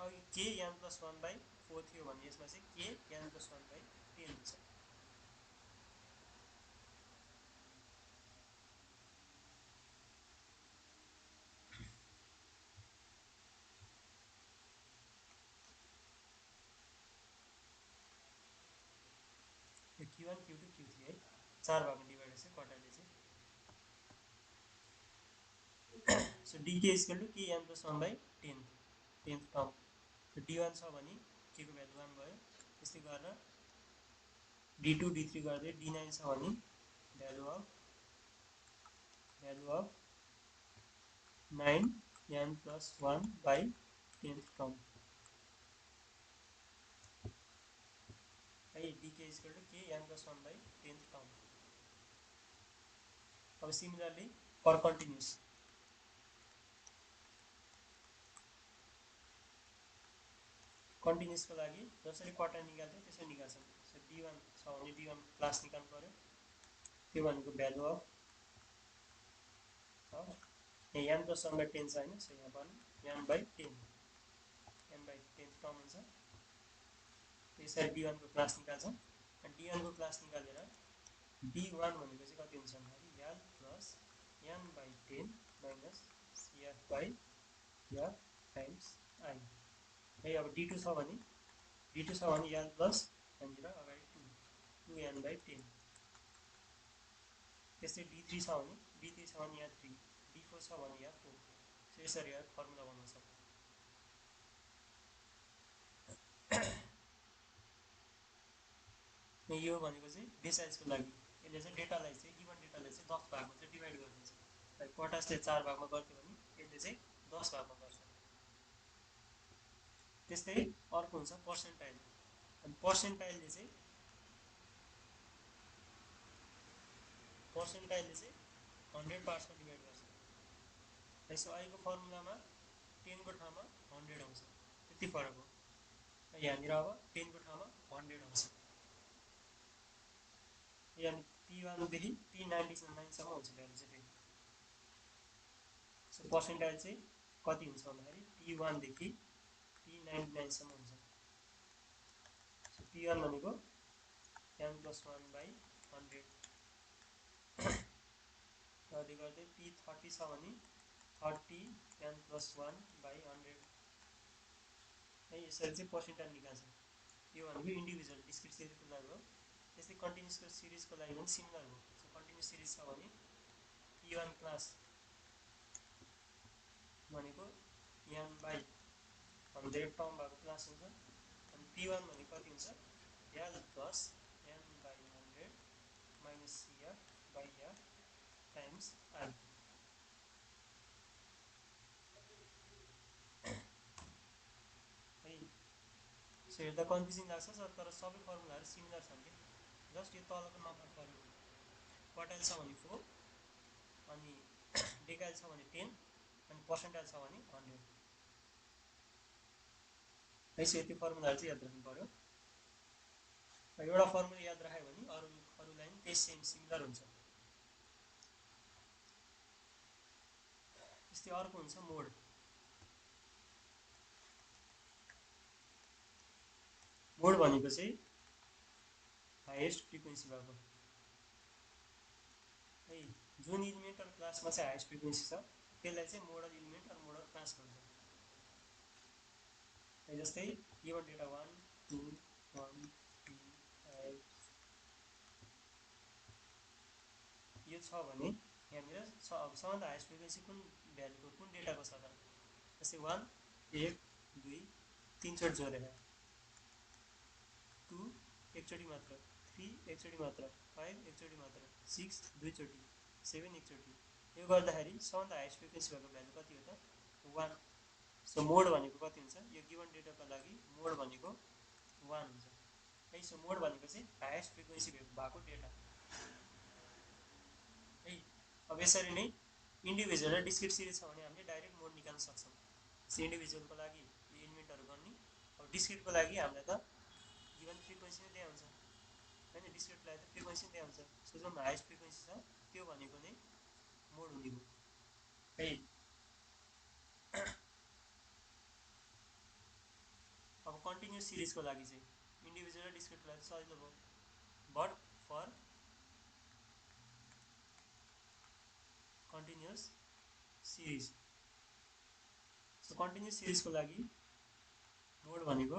अघि k n + 1/4 थियो भने यसमा चाहिँ k n + 1/10 हुन्छ। यो Q1 Q2 Q3 है, 4 भागमा डिभाइड छ क्वार्टाइलले चाहिँ। So dk = k n + 1/10 term. So D1 छ भने k को भ्यालु 1 भयो, त्यस्तै गरेर d2 d3 गर्दै d9 छ भने value of 9 n plus 1 by 10th term है dk is equal to k n plus 1 by 10th term. अब similarly for continuous को लागि जसरी क्वार्टर निकाल्थ्यो त्यसरी निकाल्छौँ. सो d1 छ भने d1 क्लास निकाल्नु पर्यो. त्यो भनेको भ्यालु अफ यहाँ n plus 1 by 10 छ हैन. सो यहाँ पनि n by 10 टर्म हुन्छ. त्यसरी d1 को क्लास निकाल्छौँ. अनि d1 को क्लास निकालेर d1 भनेको चाहिँ कति हुन्छ भन्दाखेरि l plus n by 10 minus cf by f times I है. अब d2 छ भने l plus यहाँनिर अगाडि 2n by 10. त्यस्तै d3 छ भने यहाँ 3, d4 छ भने यहाँ 4. सो यसरी फर्मुला बनाउन सक्छौँ. यो भनेको चाहिँ बेसाइजको लागि यसले चाहिँ डेटालाई चाहिँ गिभन डेटालाई चाहिँ 10 भागमा चाहिँ डिभाइड गरिदिन्छ. पोटासले 4 भागमा गर्थ्यो भने यसले चाहिँ 10 भागमा गर्छ. त्यस्तै अर्को हुन्छ पर्सेन्टाइल. अनि पर्सेन्टाइलले चाहिँ 100 पार्ट्समा डिभाइड गर्छ. यसो अहिलेको फर्मुलामा 10 को ठाउँमा 100 आउँछ. त्यति फरक हो. यहाँनिर अब 10 को ठाउँमा 100 आउँछ. यानी P1 देखि P99 सम्म हुन्छ भ्यालु चाहिँ. सो पर्सेन्टाइल चाहिँ कति हुन्छ भन्दाखेरि P1 देखि P99 सम्म हुन्छ. सो P1 भनेको n plus 1 by 100 गर्दै गर्दै P30 छ भने 30 n plus 1 by 100 है. यसरी चाहिँ पर्सेन्टाइल निकाल्छ. यो भनेको इन्डिभिजुअल डिस्क्रिट सिरिजको लागि हो. त्यस्तै कन्टिन्युसको सिरिजको लागि पनि सिमिलर हो. सो कन्टिन्युस सिरिज छ भने P1 क्लास भनेको n by 100 टर्म भएको क्लास हुन्छ. अनि P1 भनेको कति हुन्छ l plus n by 100 minus cf by f times I. So हेर्दा कन्फ्युजिङ लाग्छ तर सबै फर्मुलाहरू सिमिलर छन् कि. जस्ट यो तलको नम्बर फरक हो. क्वार्टाइल छ भने 4 अनि डेकाइल छ भने 10 अनि पर्सेन्टाइल छ भने 100 है. सो यति फर्मुलाहरू चाहिँ याद राख्नु पर्यो. एउटा फर्मुला याद राख्यो भने अरूलाई पनि त्यही सेम सिमिलर हुन्छ. त्यस्तै अर्को हुन्छ मोड. मोड भनेको चाहिँ हाइएस्ट फ्रिक्वेन्सी भएको है. जुन इलिमेन्ट र क्लासमा चाहिँ हाइएस्ट फ्रिक्वेन्सी छ त्यसलाई चाहिँ मोडल इलिमेन्ट र मोडल क्लास भन्छ. जस्तै गिभन डेटा 1 2 1 3 5 यो छ भने यहाँनिर सबभन्दा हाइएस्ट फ्रिक्वेन्सी कुन भ्यालुको कुन डेटाको छ त. जस्तै 1 1 2 3 चोटि जोडेर 2 एकचोटि मात्र 3 एकचोटि मात्र 5 एकचोटि मात्र 6 दुई चोटि 7 एकचोटि. यो गर्दाखेरि सबभन्दा हाइएस्ट फ्रिक्वेन्सी भएको भ्यालु कति हो त 1. सो मोड भनेको कति हुन्छ यो गिभन डेटाको लागि मोड भनेको 1 हुन्छ है. सो मोड भनेको चाहिँ हाइएस्ट फ्रिक्वेन्सी भएको डेटा है. अब यसरी नै इन्डिभिजुअल र डिस्क्रिट सिरिज छ भने हामीले डाइरेक्ट मोड निकाल्न सक्छौँ. इन्डिभिजुअलको लागि यो इलिमेन्टहरू गर्ने. अब डिस्क्रिटको लागि हामीलाई त गिभन फ्रिक्वेन्सी नै दिया हुन्छ हैन. डिस्क्रिटको लागि त फ्रिक्वेन्सी नै दिया हुन्छ. सो जुन हाइएस्ट फ्रिक्वेन्सी छ त्यो भनेको नै मोड हुने हो है. अब कन्टिन्युस सिरिजको लागि चाहिँ इन्डिभिजुअल र डिस्क्रिटको लागि सजिलो भयो. But for continuous series so continuous सिरिजको लागि मोड भनेको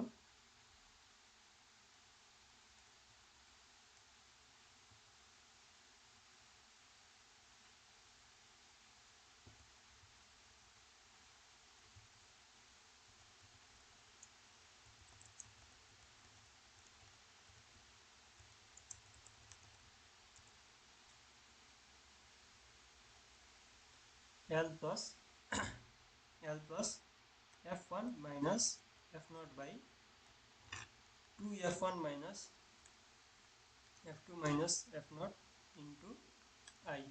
L plus L plus f1 minus f0 by 2f1 minus f2 minus f0 into I,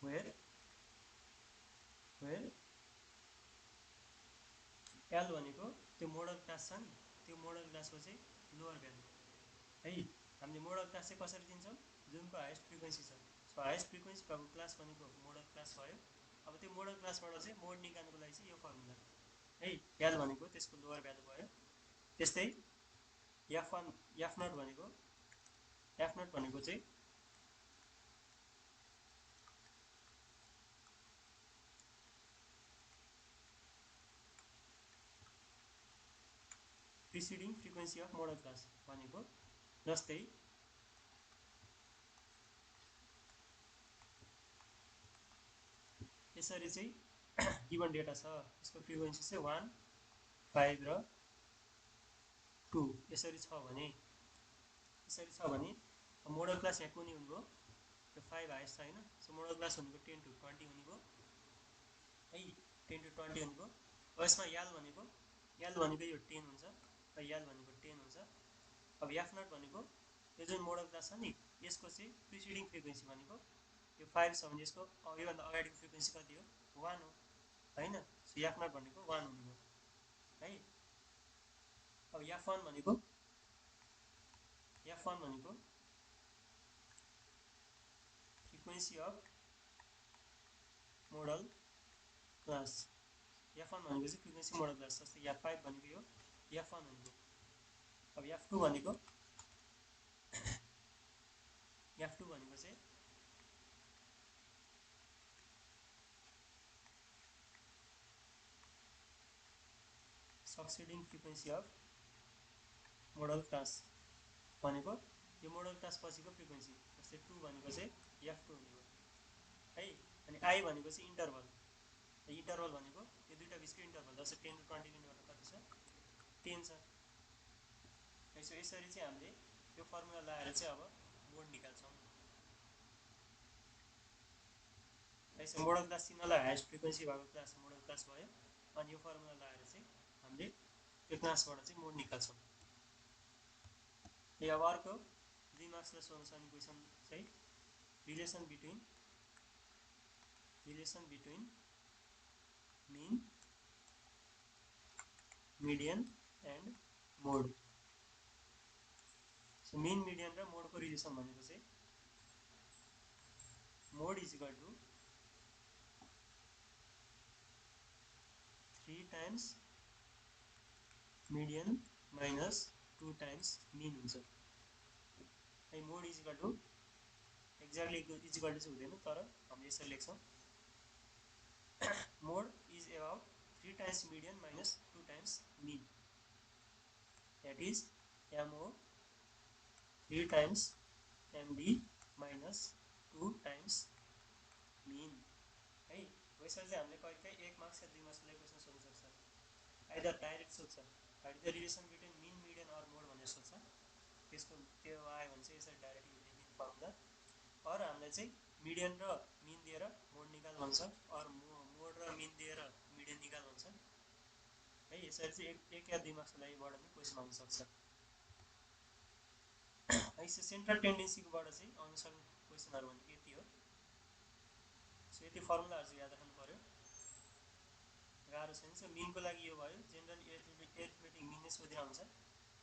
where L भनेको त्यो मोडल क्लास छ नि, त्यो मोडल क्लासको चाहिँ लोअर भ्यालु है। हामीले मोडल क्लास चाहिँ कसरी दिन्छौँ, जुनको हाइएस्ट फ्रिक्वेन्सी छ। सो हाइएस्ट फ्रिक्वेन्सी भएको क्लास भनेको मोडल क्लास भयो। अब त्यो मोडल क्लासबाट चाहिँ मोड निकाल्नुको लागि चाहिँ यो फर्मुला है, L भनेको त्यसको लोअर भ्यालु भयो। त्यस्तै f0 भनेको चाहिँ preceding frequency of model class भनेको, जस्तै यसरी चाहिँ गिभन डेटा छ, यसको फ्रिक्वेन्सी चाहिँ 1, 5 र 2 यसरी छ भने मोडल क्लास यहाँ कुनै हुनुभयो, यो 5 हाइएस्ट छ होइन। सो मोडल क्लास भनेको 10 to 20 हुनेभयो है, 10 to 20 हुनेभयो। अब यसमा L भनेको यो 10 हुन्छ र L भनेको 10 हुन्छ। अब f0 भनेको यो जुन मोडल क्लास छ नि, यसको चाहिँ प्रिसिडिङ फ्रिक्वेन्सी भनेको यो 5 छ भने यसको योभन्दा अगाडिको फ्रिक्वेन्सी कति हो, 1 हो होइन। सो f0 भनेको 1 हुनेभयो है। अब f1 भनेको frequency of model class, f1 भनेको चाहिँ फ्रिक्वेन्सी मोडल क्लास, जस्तै f5 भनेको यो f1 हुनेभयो। अब f2 भनेको चाहिँ succeeding frequency of model class भनेको यो मोडल क्लास पछिको फ्रिक्वेन्सी, जस्तै 2 भनेको चाहिँ f2 हुनेभयो है। अनि I भनेको चाहिँ इन्टरभल भनेको यो दुईटा बिचको इन्टरभल, जस्तै 10 to 20 लिनुभयो कति छ, 10 छ। यसरी चाहिँ हामीले यो फर्मुला लगाएर चाहिँ अब मोड निकाल्छौँ। यसो मोडल क्लास चिन्हलाई हाइएस्ट फ्रिक्वेन्सी भएको क्लास मोडल क्लास भयो। अनि यो फर्मुला लगाएर चाहिँ हामीले त्यो क्लासबाट चाहिँ मोड निकाल्छौँ। अब अर्को 2 मार्क्सलाई सोध्न सक्ने क्वेसन चाहिँ relation between mean, median and mode. So mean, median र मोडको रिलेसन भनेको चाहिँ mode is equal to 3 times median minus 2 times mean हुन्छ है। Mode is equal to exactly is equal to चाहिँ हुँदैन, तर हामीले यसरी लेख्छौँ, mode is about 3 times median minus 2 times mean, that is MO 3 times MD minus 2 times mean है। यसरी चाहिँ हामीले कहिले काहीँ 1 मार्क्स या 2 मार्क्सलाई क्वेसन सोध्न सक्छ। आइदर डाइरेक्ट सोध्छ, the relation between mean, median or mode भनेर सोध्छ। त्यसको त्यो आयो भने चाहिँ यसरी डाइरेक्टली लेखिदिनु फर्मुला। अरू हामीलाई चाहिँ मिडियन र मिन दिएर मोड निकाल भन्छ, अरू मोड र मिन दिएर मिडियन निकाल भन्छ है। यसरी चाहिँ 1 या 2 मार्क्सको लागिबाट पनि क्वेसन आउन सक्छ है। सो सेन्ट्रल टेन्डेन्सीकोबाट चाहिँ आउन सक्ने क्वेसनहरू भनेको यति हो। सो यति फर्मुलाहरू चाहिँ याद राख्नु पऱ्यो, गाह्रो छैन। सो मिनको लागि यो भयो, जेनरल एरिथमेटिक मिन नै सोधेर आउँछ।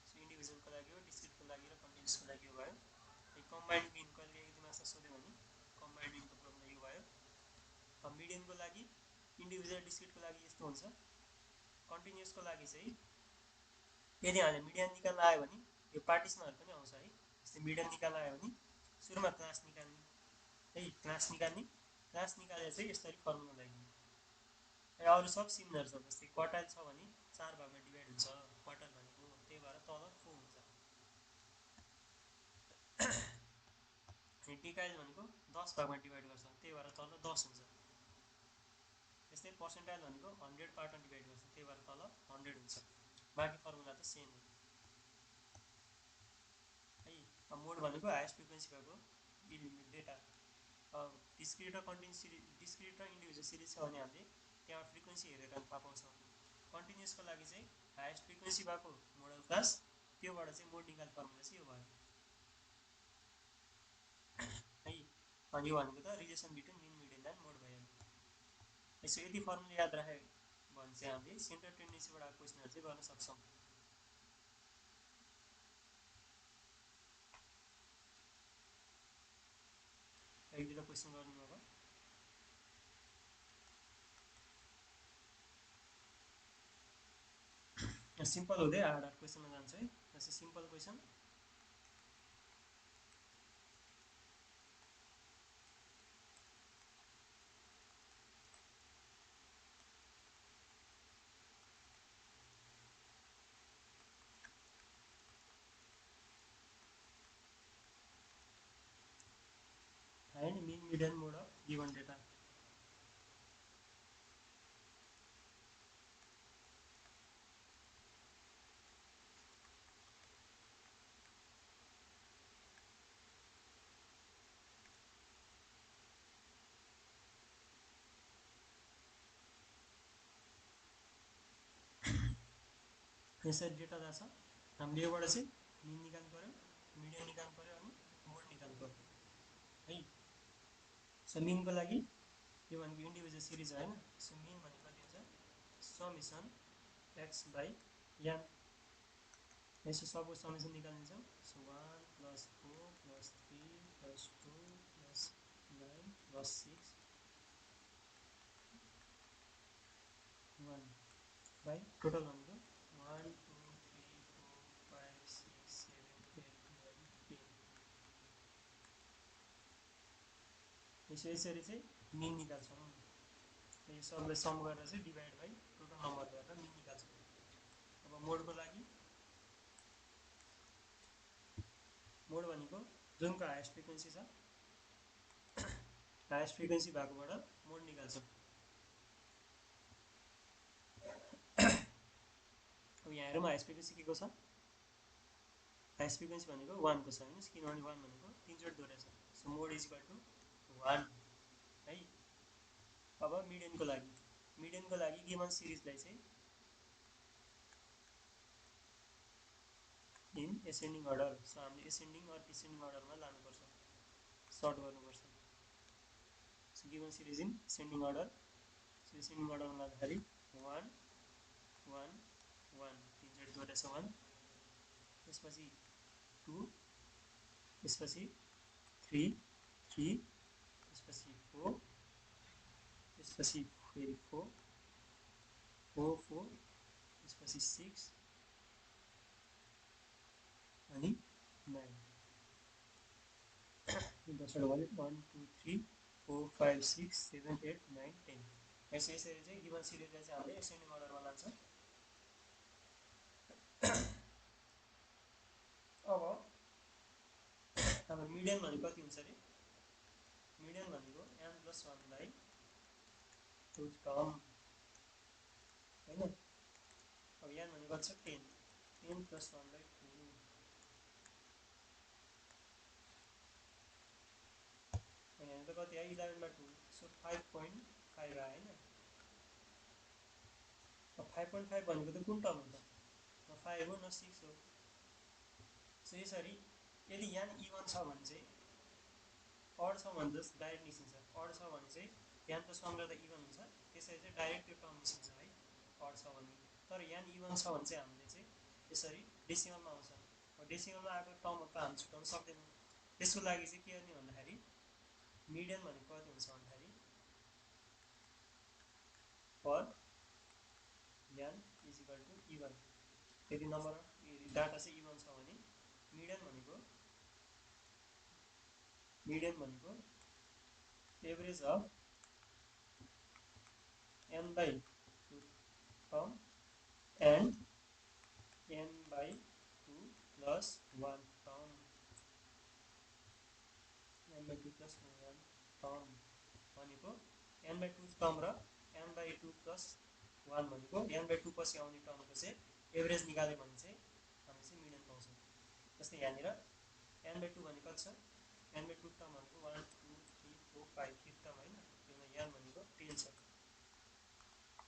सो इन्डिभिजुअलको लागि हो, डिस्क्रिटको लागि र कन्टिन्युसको लागि यो भयो। कम्बाइन्ड मिन कहिले 1 2 मार्क्समा सोध्यो भने कम्बाइन्ड मिनको फर्मुला यो भयो। अब मिडियनको लागि, इन्डिभिजुअल डिस्क्रिटको लागि यस्तो हुन्छ। कन्टिन्युसको लागि चाहिँ यदि हामीले मिडियन निकाल्न आयो भने यो पार्टिसनहरू पनि आउँछ है। जस्तै मिडियन निकाल्न आयो भने सुरुमा क्लास निकाल्ने है, क्लास निकालेर चाहिँ यसरी फर्मुला लगाइदिने। अरू सब सिमिलर छ, जस्तै क्वार्टाइल छ भने 4 भागमा डिभाइड हुन्छ क्वार्टाइल भनेको, त्यही भएर तल 4 हुन्छ। अनि डिकाइल भनेको 10 भागमा डिभाइड गर्छ, त्यही भएर तल 10 हुन्छ। त्यस्तै पर्सेन्टाइल भनेको 100 पार्टमा डिभाइड गर्छ, त्यही भएर तल 100 हुन्छ। बाँकी फर्मुला त सेम हो। मोड भनेको हाइएस्ट फ्रिक्वेन्सी भएको डेटा। डिस्क्रिट र कन्टिन्युस सिरिज, डिस्क्रिट र इन्डिभिजुअल सिरिज छ भने हामीले त्यहाँ फ्रिक्वेन्सी हेरेर थाहा पाउँछौँ। कन्टिन्युसको लागि चाहिँ हाइएस्ट फ्रिक्वेन्सी भएको मोडल क्लास, त्योबाट चाहिँ मोड निकाल्ने फर्मुला चाहिँ यो भयो है। अनि यो भनेको त relation between mean median and mode भइहाल्यो। यसो यदि फर्मुला याद राख्यो भने चाहिँ हामीले सेन्टर टेन्डेन्सीबाट आएको क्वेसनहरू चाहिँ गर्न सक्छौँ। एक दुईवटा क्वेसन गर्नु अब। सिम्पल हुँदै हार्ड हार्ड क्वेसनमा जान्छ है। जस्तै simple question, find mean median mode of given data. यसरी डेटा जान्छ, हामीले योबाट चाहिँ मिन निकाल्नु पऱ्यो, मिडियन निकाल्नु पऱ्यो, अनि मोड निकाल्नु पऱ्यो है। सो मिनको लागि यो भनेको इन्डिभिजुअल सिरिज हो होइन। सो मिन भनेको कति हुन्छ, समेसन एक्स बाई एन। यसो सबको समेसन निकालिदिन्छौँ। सो 1 + 4 + 3 + 2 + 9 + 6 1 बाई टोटल भनेको 1 2 3 4 5 6 7 8 9 10। यसरी चाहिँ मिन निकाल्छौँ। यो सबलाई सम गरेर चाहिँ डिभाइड बाई टोटल नम्बर गरेर मिन निकाल्छौँ। अब मोडको लागि, मोड भनेको जुनको हाइएस्ट फ्रिक्वेन्सी छ, हाइएस्ट फ्रिक्वेन्सी भएकोबाट मोड निकाल्छौँ। अब यहाँ हेरौँ हाइएस्ट फ्रिक्वेन्सी के को छ। हाइएस्ट फ्रिक्वेन्सी भनेको 1 को छ होइन, किनभने 1 भनेको 3 चोटि दोहोऱ्याएको छ। So mode is equal to 1 है। अब मिडियनको लागि, मिडियनको लागि गिभन सिरिजलाई चाहिँ इन एसेन्डिङ अर्डर। सो हामीले एसेन्डिङ अर डिसेन्डिङ अर्डरमा लानुपर्छ, सर्ट गर्नुपर्छ। So given series in ascending order. So ascending अर्डरमा लाँदाखेरि 1 1 1 3 चोटि दोहोऱ्याएको छ 1, त्यसपछि 2, त्यसपछि 3 3, त्यसपछि 4, त्यसपछि फेरि 4 4 4, त्यसपछि 6 अनि 9। दसवटा भयो, 1 2 3 4 5 6 7 8 9 10। यसरी चाहिँ गिभन सिरिजलाई चाहिँ हामीले एसेन्डिङ अर्डरमा लान्छौँ। अब हाम्रो मिडियन भनेको कति हुन्छ अरे, मिडियन भनेको n + 1 बाई टु टर्म होइन। अब n भनेको कति छ, 10, 10 + 1 बाई 2। यहाँ त कति आयो, 11/2। सो 5.5 आयो होइन। अब 5.5 भनेको त कुन टर्म हो त, न 5 हो न 6 हो। सो यसरी यदि यहाँ इभन छ भने चाहिँ, अड छ भने जस्ट डाइरेक्ट निस्किन्छ। अड छ भने चाहिँ यहाँ + 1 गर्दा इभन हुन्छ, त्यसरी चाहिँ डाइरेक्ट त्यो टर्म निस्किन्छ है, अड छ भने। तर यहाँ इभन छ भने चाहिँ हामीले चाहिँ यसरी डेसिमलमा आउँछ। अब डेसिमलमा आएको टर्महरू त हामी छुट्याउन सक्दैनौँ। त्यसको लागि चाहिँ के गर्ने भन्दाखेरि, मिडियन भनेको कति हुन्छ भन्दाखेरि पर n is equal to even. यदि नम्बर यदि डाटा चाहिँ इभन छ भने मिडियन भनेको average of n by 2 term and n by 2 + 1 term, n by 2 + 1 term भनेको n बाई 2 टर्म र n बाई 2 + 1 भनेको n बाई 2 पछि आउने टर्मको चाहिँ एभरेज निकाल्यो भने चाहिँ हामीले चाहिँ मिडियन पाउँछौँ। जस्तै यहाँनिर n by 2 भने कति छ n by 2 टर्म भनेको 1 2 3 4 5 फिफ्थ टर्म हैन त्यसमा n भनेको 10 छ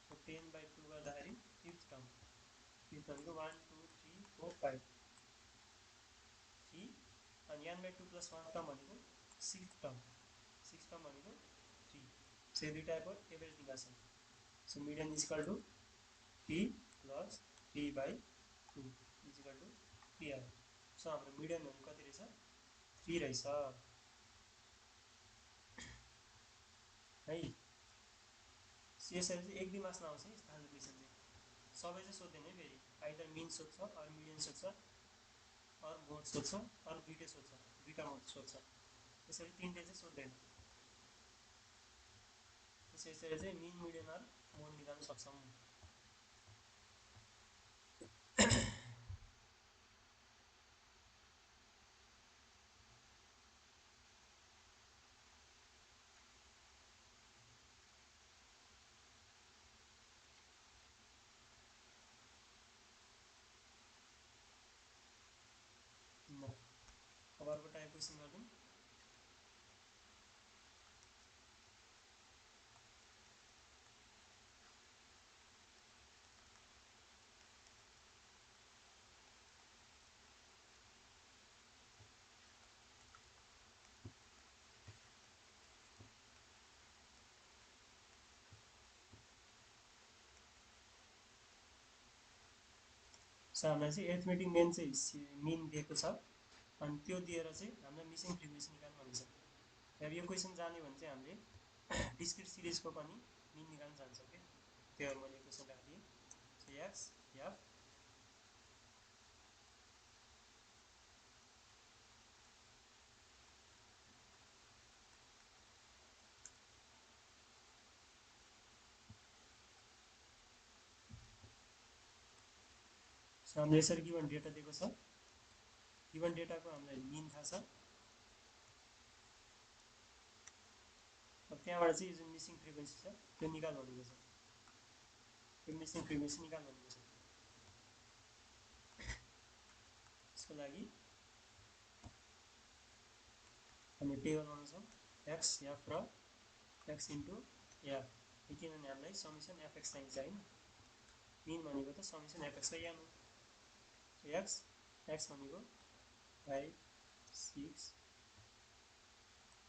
सो 10 by 2 गर्दाखेरि फिफ्थ टर्म फिफ्थ भनेको 1 2 3 4 5 3 अनि n by 2 plus 1 टर्म भनेको सिक्स्थ टर्म भनेको 3 सो यो दुईटाको एभरेज निकाल्छ so median is equal to 3 plus 3 by 2 is equal to 3 आयो सो हाम्रो मिडियन भनेको कति रहेछ 3 रहेछ है यसरी चाहिँ एक दुई मार्क्समा आउँछ है यस्तो खालको क्वेसन चाहिँ सबै चाहिँ सोध्दैन है फेरि आइदर मिन सोध्छ अरू मिडियन सोध्छ अरू मोड सोध्छ अरू दुईटै सोध्छ दुईटा मोड सोध्छ यसरी तिनटै चाहिँ सोध्दैन यसरी चाहिँ मिन मिडियन अरू मोड निकाल्न सक्छौँ अब अर्को टाइप क्वेसन गरौँ सो हामीलाई चाहिँ एरिथमेटिक मेन चाहिँ मिन दिएको छ अनि त्यो दिएर चाहिँ हामीलाई मिसिङ फ्रिक्वेन्सी निकाल्नु भनेको छ अब यो क्वेसन जाने भने चाहिँ हामीले डिस्क्रिट सिरिजको पनि मिन निकाल्न जान्छौँ के त्यो मैले क्वेसन राखिदिएँ सो एक्स एफ सो हामीले यसरी गिभन डेटा दिएको छ गिभन डेटाको हामीलाई मिन थाहा छ अब त्यहाँबाट चाहिँ यो जुन मिसिङ फ्रिक्वेन्सी छ त्यो निकाल भनेको छ यो मिसिङ फ्रिक्वेन्सी निकाल भनेको छ यसको लागि हामी टेबल बनाउँछौँ एक्स एफ र एक्स इन्टु एफ किनभने हामीलाई समेसन एफएक्स चाहिन्छ होइन मिन भनेको त समेसन एफएक्स र एन हो एक्स एक्स भनेको 5 6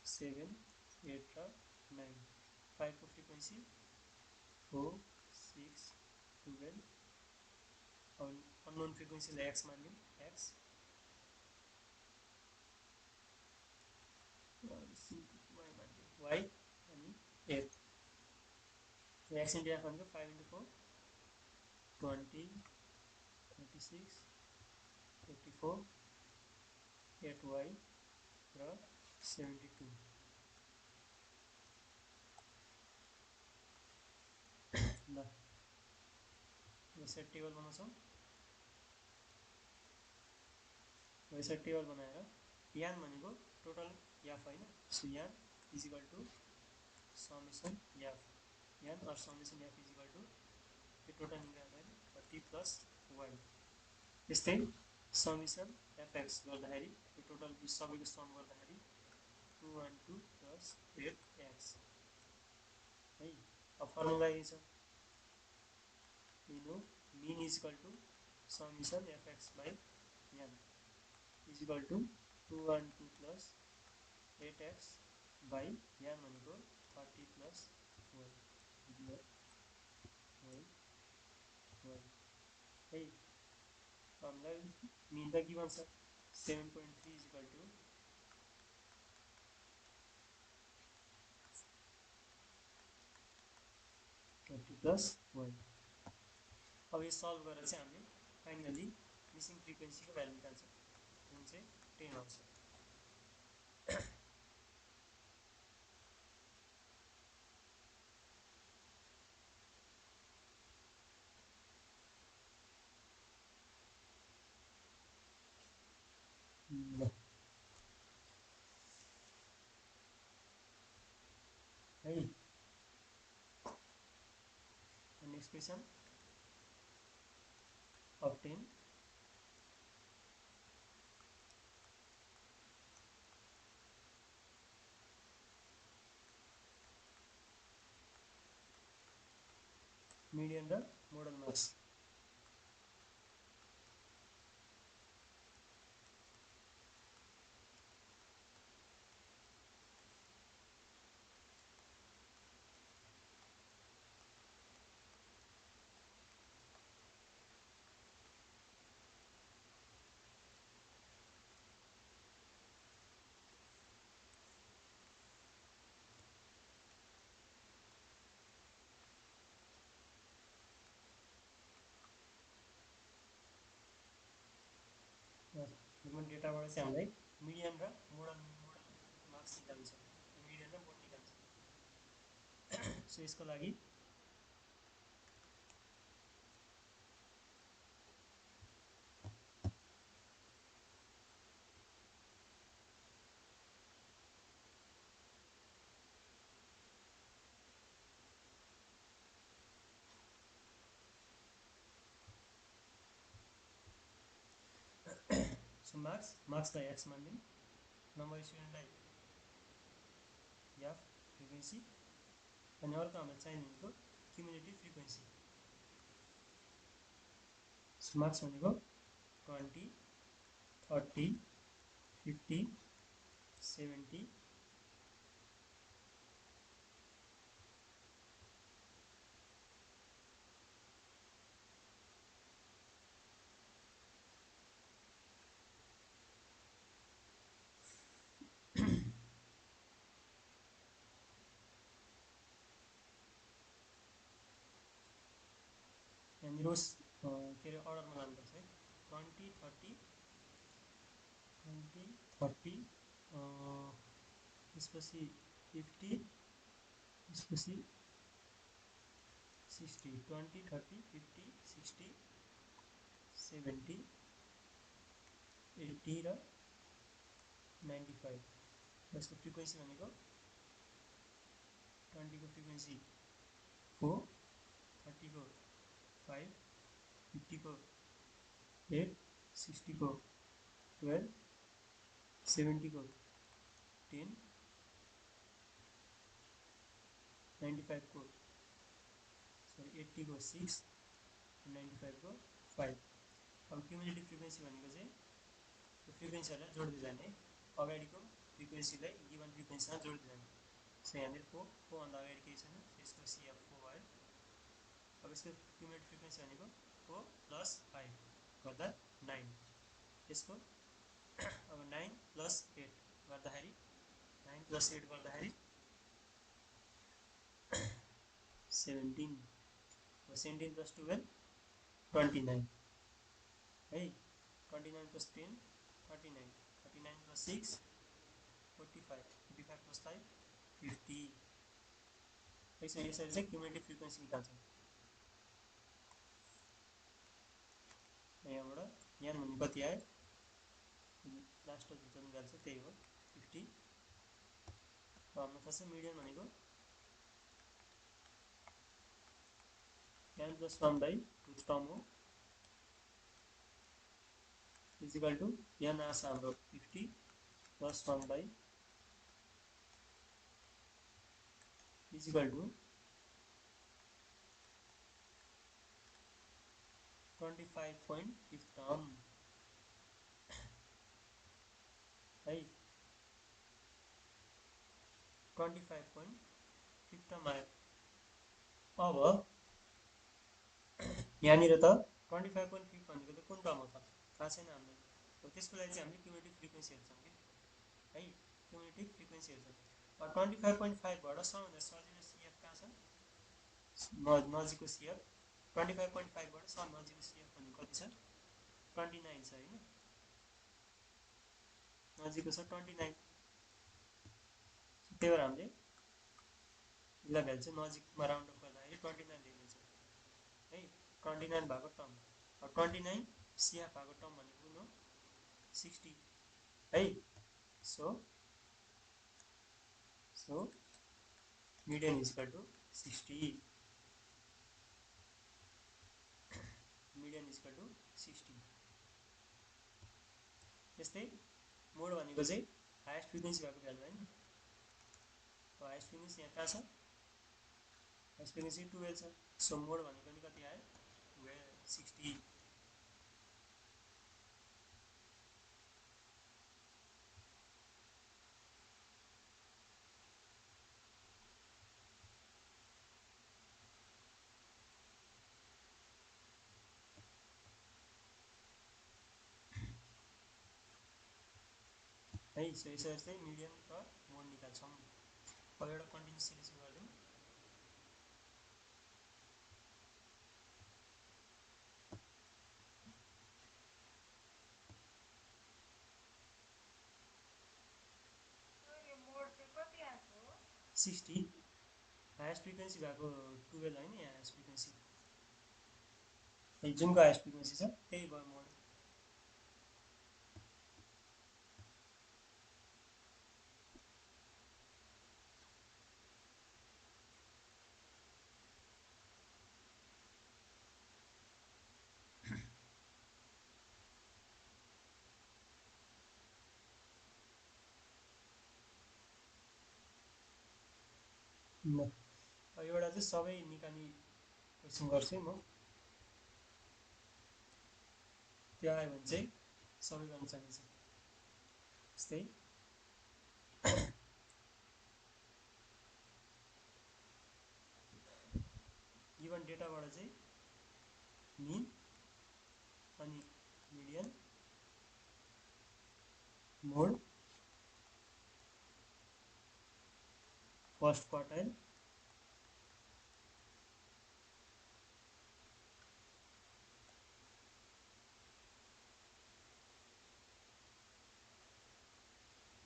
7 8 र 9 5 को फ्रिक्वेन्सी 4 6 12 अब अननोन फ्रिक्वेन्सीलाई एक्स मानिदिउँ एक्स वाई मानिदिउँ वाई अनि एफ एक्स इन्टु एफ भनेको 5 इन्टु 4 20 36 34 8y र 72 ल यसरी टेबल बनाउँछौँ यसरी टेबल बनाएर यान भनेको टोटल याफ होइन so n is equal to summation f n or summation f is equal to यो टोटल निकाल्दाखेरि 30 प्लस वाई त्यस्तै समेसन एफएक्स गर्दाखेरि यो टोटल सबैको सम गर्दाखेरि 212 प्लस 8x है अब फर्मुला यही छ you know mean is equal to summation fx by n is equal to 212 plus 8x by n भनेको 30 plus y है हामीलाई mean त गिभन छ 7.3 is equal to 30 plus y अब यो सल्भ गरेर चाहिँ हामीले फाइनली मिसिङ फ्रिक्वेन्सीको भ्यालु निकाल्छौँ जुन चाहिँ 10 आउँछ है नेक्स्ट क्वेसन obtain मिडियन र मोडल मार्क्स। ह्युमन डेटाबाट चाहिँ हामीलाई मिडियन र मोडल मार्क्स निकाल्नु छ, मिडियन र मोड निकाल्नु छ। सो यसको लागि सो मार्क्सलाई एक्स मानिदिउँ, नम्बर स्टुडेन्टलाई एफ फ्रिक्वेन्सी, अनि अर्को हामीलाई चाहिने भनेको क्युमुलेटिभ फ्रिक्वेन्सी। सो मार्क्स भनेको 20, 30, 50, 70, यहाँनिर के अरे अर्डरमा लानुपर्छ है। 20, 30, त्यसपछि 50, त्यसपछि 60, 20, 30, 50, 60, 70, 80 र 95। यसको फ्रिक्वेन्सी भनेको 20 को फ्रिक्वेन्सी 4, 30 को 5, 50 को 8, 60 को 12, 70 को 10, 95 को 80 को 6, 95 को 5। अब क्युमुलेटिभ फ्रिक्वेन्सी भनेको चाहिँ त्यो फ्रिक्वेन्सीहरूलाई जोड्दै जाने, अगाडिको फ्रिक्वेन्सीलाई गिभन फ्रिक्वेन्सीमा जोड्दै जाने। सो यहाँनिर 4 भन्दा अगाडि केही छैन, यसको CF 4 भयो। अब यसको क्युमुलेटिभ फ्रिक्वेन्सी भनेको 4 + 5 गर्दा 9। यसको अब 9 + 8 गर्दाखेरि 9 + 8 गर्दाखेरि 17, 17 + 12 29 है। 29 + 10 39, 39 + 6 45, 45 + 5 50। यसरी चाहिँ क्युमुलेटिभ फ्रिक्वेन्सी निकाल्छौँ। यहाँबाट यहाँ भन्ने कति आयो, लास्ट जुन निकाल्छ त्यही हो 50। हामीलाई थाहा छ मिडियन भनेको n + 1/2 टर्म हो, इजिकल टु n आछ हाम्रो 50 + 1/, इजिकल टु 25.5 टर्म है। 25.5 टर्म आयो। अब यहाँनिर त 25.5 भनेको त कुन टर्म हो त थाहा छैन हामीलाई। अब त्यसको लागि चाहिँ हामीले क्युमुलेटिभ फ्रिक्वेन्सी हेर्छौँ कि है, क्युमुलेटिभ फ्रिक्वेन्सी हेर्छौँ। 25.5 बाट सबभन्दा सजिलो CF कहाँ छ, नजिकको CF 25.5 बाट सब नजिकको CF भनेको कति छ, 29 छ होइन, नजिकको छ 29। त्यही भएर हामीले यसलाई भ्यालु चाहिँ नजिकमा राउन्ड अफ गर्दाखेरि 29 लेखिन्छ है। 29 भएको टर्म, 29 CF भएको टर्म भनेको कुन हो, 60 है। So median is equal to 60, median is equal to 60। त्यस्तै मोड भनेको चाहिँ हाइएस्ट फ्रिक्वेन्सी भएको भ्यालु होइन। हाइएस्ट फ्रिक्वेन्सी यहाँ कहाँ छ, हाइस्ट फ्रिक्वेन्सी 12 छ, सो मोड भनेको नि कति आयो 12 60। है सो यसरी चाहिँ मिडियन र मोड निकाल्छौँ। अब एउटा कन्टिन्युस सिरिज गरिदिउँ। मोड चाहिँ कति आएको हो? 60 हाइस्ट फ्रिक्वेन्सी भएको 12 होइन, यहाँ हाइस्ट फ्रिक्वेन्सी जुनको हाइस्ट फ्रिक्वेन्सी छ त्यही भयो मोड। ल अब एउटा चाहिँ सबै निकाल्ने क्वेसन गर्छु है म। त्यो आयो भने चाहिँ सबै गर्न सकिन्छ। जस्तै गिभन डेटाबाट चाहिँ मिन अनि मिडियन मोड फर्स्ट क्वार्टाइल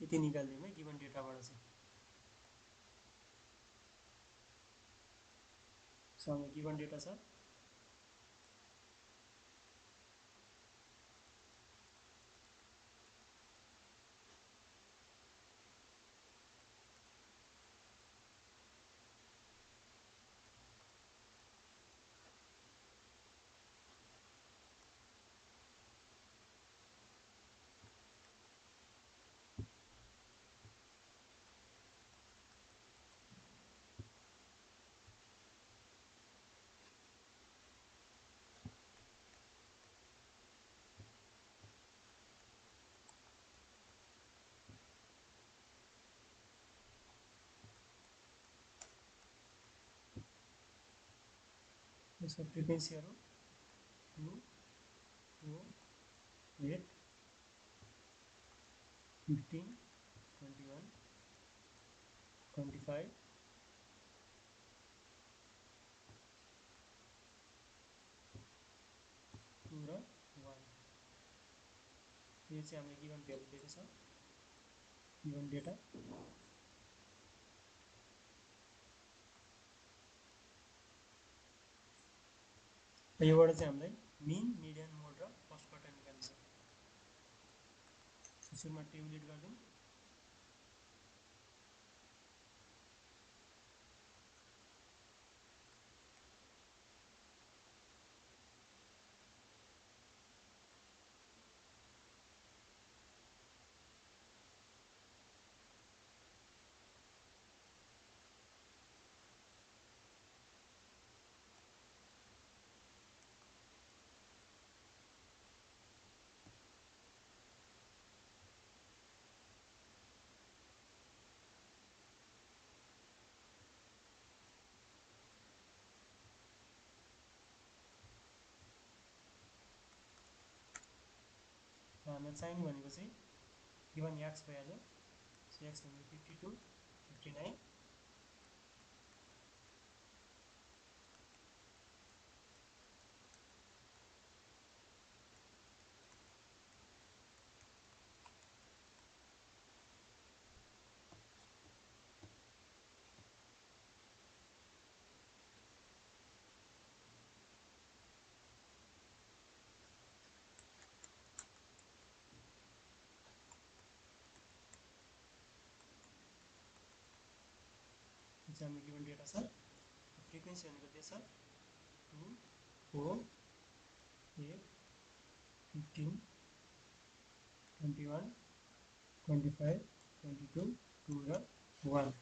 यति निकालिदिउँ है गिभन डेटाबाट चाहिँ। सो हाम्रो गिभन डेटा छ यसको फ्रिक्वेन्सीहरू 2 4 8 15 21 25 2 र 1। यो चाहिँ हामीले गिभन भ्यालु दिएको छ गिभन डेटा। योबाट चाहिँ हामीलाई मिन मिडियन मोड र फर्स्ट क्वार्टर निकाल्नु छ। सुरुमा टेबुलेट गरिदिउँ। हामीलाई चाहिने भनेको चाहिँ गिभन एक्स भइहाल्यो। सो एक्स भनेको 52 59 यो चाहिँ हाम्रो गिभन डेटा छ। फ्रिक्वेन्सी भनेको त्यो छ 2 4 8 15 21 25 22 2 र 1।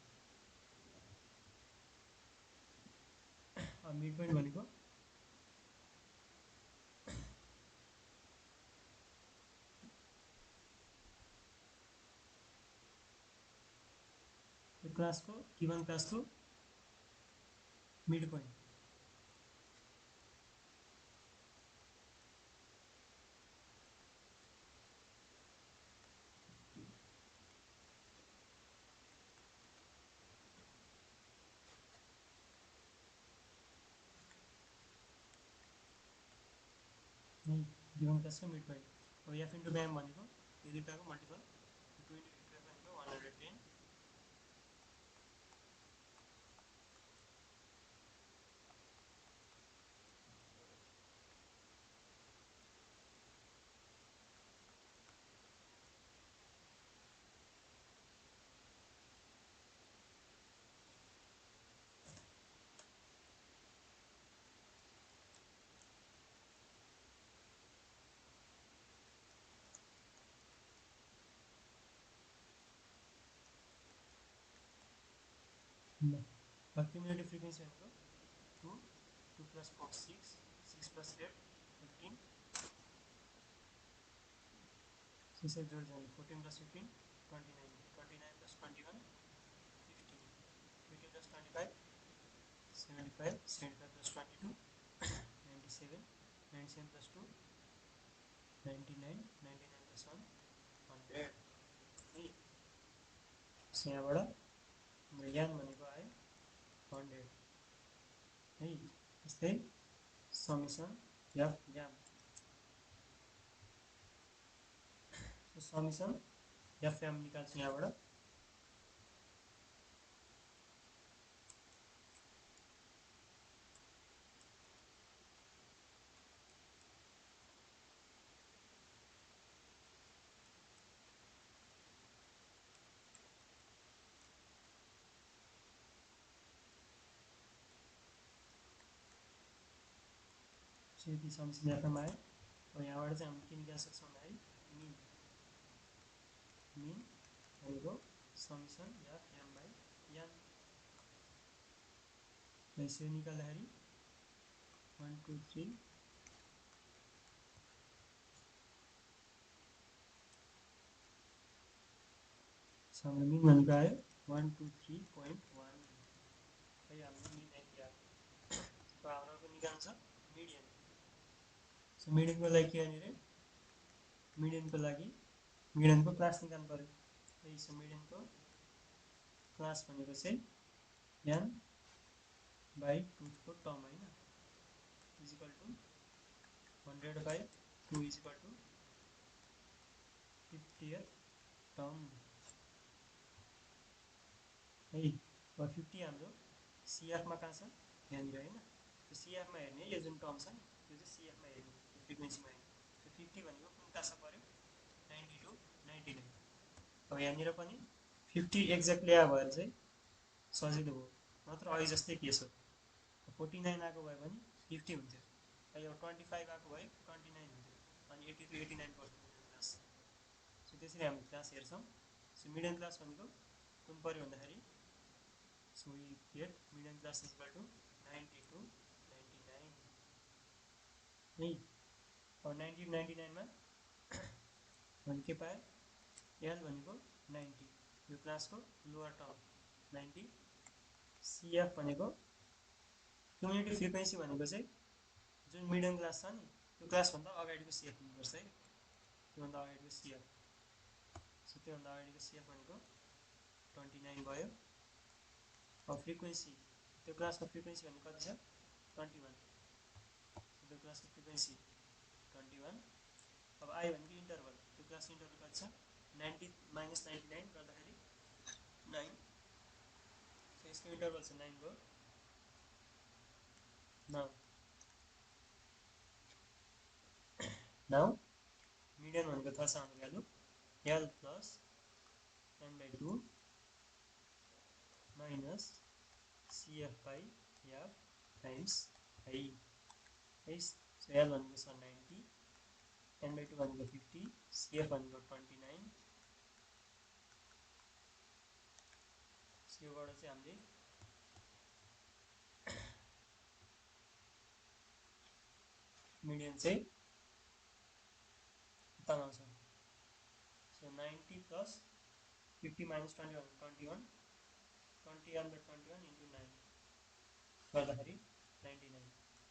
मिड पोइन्ट भनेको यो क्लासको गिभन क्लासको मिड पोइन्ट गिभन क्लासको मिड पोइन्ट अब एफ इन्टु ब्याम भनेको यो दुईटाको मल्टिपल 2 इन्टु 12 भनेको 110 क्युमुलेटिभ फ्रिक्वेन्सी भनेको 2 2 प्लस 4 6 6 प्लस 8 15 6 एक जोड जाने 14 plus 15 29 29 plus 21 50 50 plus 25 75 75 plus 22 97 97 plus 2 99 99 plus 1 100 है यहाँबाट हाम्रो यान भनेको आयो 100 है यस्तै समेसन एफ याम समेसन एफ याम निकाल्छु यहाँबाट यति समेसन एफएम आयो अब यहाँबाट चाहिँ हामीले के निकाल्न सक्छौँ भन्दाखेरि मिन मिन भनेको समेसन एफ एम बाई यान यसरी निकाल्दाखेरि 1 2 3 हाम्रो मिन भनेको आयो 123.1 है हाम्रो मिन यति आयो अब हाम्रो निकाल्नु छ मिडियन सो मिडियनको लागि के गर्ने रे मिडियनको लागि मिडियनको क्लास निकाल्नु पर्यो है सो मिडियनको क्लास भनेको चाहिँ एन बाई 2 को टर्म हैन is equal to 100 by 2 is equal to 50th term है अब 50 हाम्रो सीएफ मा कहाँ छ यहाँनिर हैन त्यो सीएफ मा हेर्ने यो जुन टर्म छ नि यो चाहिँ सीएफ मा हेर्ने फ्रिक्वेन्सीमा हेर्ने सो 50 भनेको कुन क्लासमा पर्यो 90 टु 99 अब यहाँनिर पनि 50 एक्ज्याक्टली आयो भएर चाहिँ सजिलो हो नत्र अहिले जस्तै केस हो 49 आएको भए पनि 50 हुन्थ्यो अब 25 आएको भए 29 हुन्थ्यो अनि 80 टु 89 पर्थ्यो मिडल क्लास सो त्यसरी हामी क्लास हेर्छौँ सो मिडल क्लास भनेको कुन पर्यो भन्दाखेरि so we get middle class is equal to 90 to 99 है अब 90 टु 99 मा भने के पाए एल भनेको 90 यो क्लासको लोअर टर्म 90 सीएफ भनेको क्युमुलेटिभ फ्रिक्वेन्सी भनेको चाहिँ जुन मिडल क्लास छ नि त्यो क्लासभन्दा अगाडिको सीएफ हुनुपर्छ है त्योभन्दा अगाडिको सीएफ सो त्योभन्दा अगाडिको सीएफ भनेको 29 भयो अब फ्रिक्वेन्सी त्यो क्लासको फ्रिक्वेन्सी भनेको कति छ 21 सो त्यो क्लासको फ्रिक्वेन्सी 21 अब आई भनेको इन्टरभल त्यो क्लासको इन्टरभल कति छ 90 माइनस 99 गर्दाखेरि 9 सो यसको इन्टरभल छ 9 भयो नाउ मिडियन भनेको थाहा छ हाम्रो value L plus N by 2 minus CF by F times I है सो एल भनेको छ 90 एन बाई 2 भनेको 50 सीएफ भनेको 29 योबाट चाहिँ हामीले मिडियन चाहिँ तनाउँछ। सो 90 प्लस 50 माइनस 21 21 21 by 21 into 9 गर्दाखेरि 99।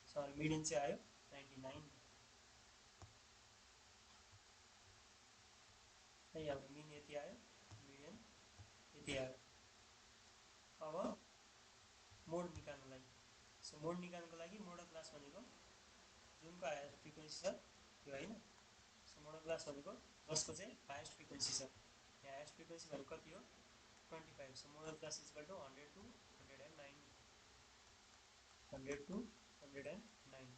सो मिडियन चाहिँ आयो 99 है। हाम्रो मिन यति आयो, मिडियन यति आयो। अब मोड निकाल्नुको लागि, सो मोड निकाल्नुको लागि मोडल क्लास भनेको जुनको हायर फ्रिक्वेन्सी छ त्यो होइन। सो मोडल क्लास भनेको जसको चाहिँ हाइएस्ट फ्रिक्वेन्सी छ। यहाँ हाइएस्ट फ्रिक्वेन्सी भनेको कति हो 25। So modal class equal to 100 to 109 100 to 109।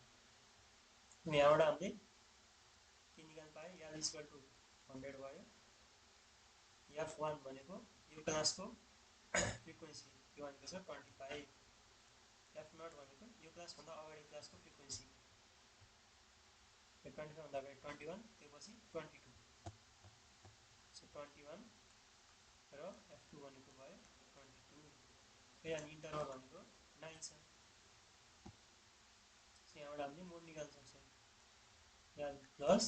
यहाँबाट हामीले के निकाल्नु पायो, यल इक्वल टु 100 भयो। F1 भनेको यो क्लासको फ्रिक्वेन्सी त्यो भनेको छ 25। F0 भनेको यो क्लासभन्दा अगाडि क्लासको फ्रिक्वेन्सी 25 भन्दा अगाडि 21 त्यो पछि 22। सो 21 र F2 भनेको भयो 22। यहाँ इन्टरभल भनेको 9 छ। सो यहाँबाट हामीले मोड निकाल्न सक्छौँ। L plus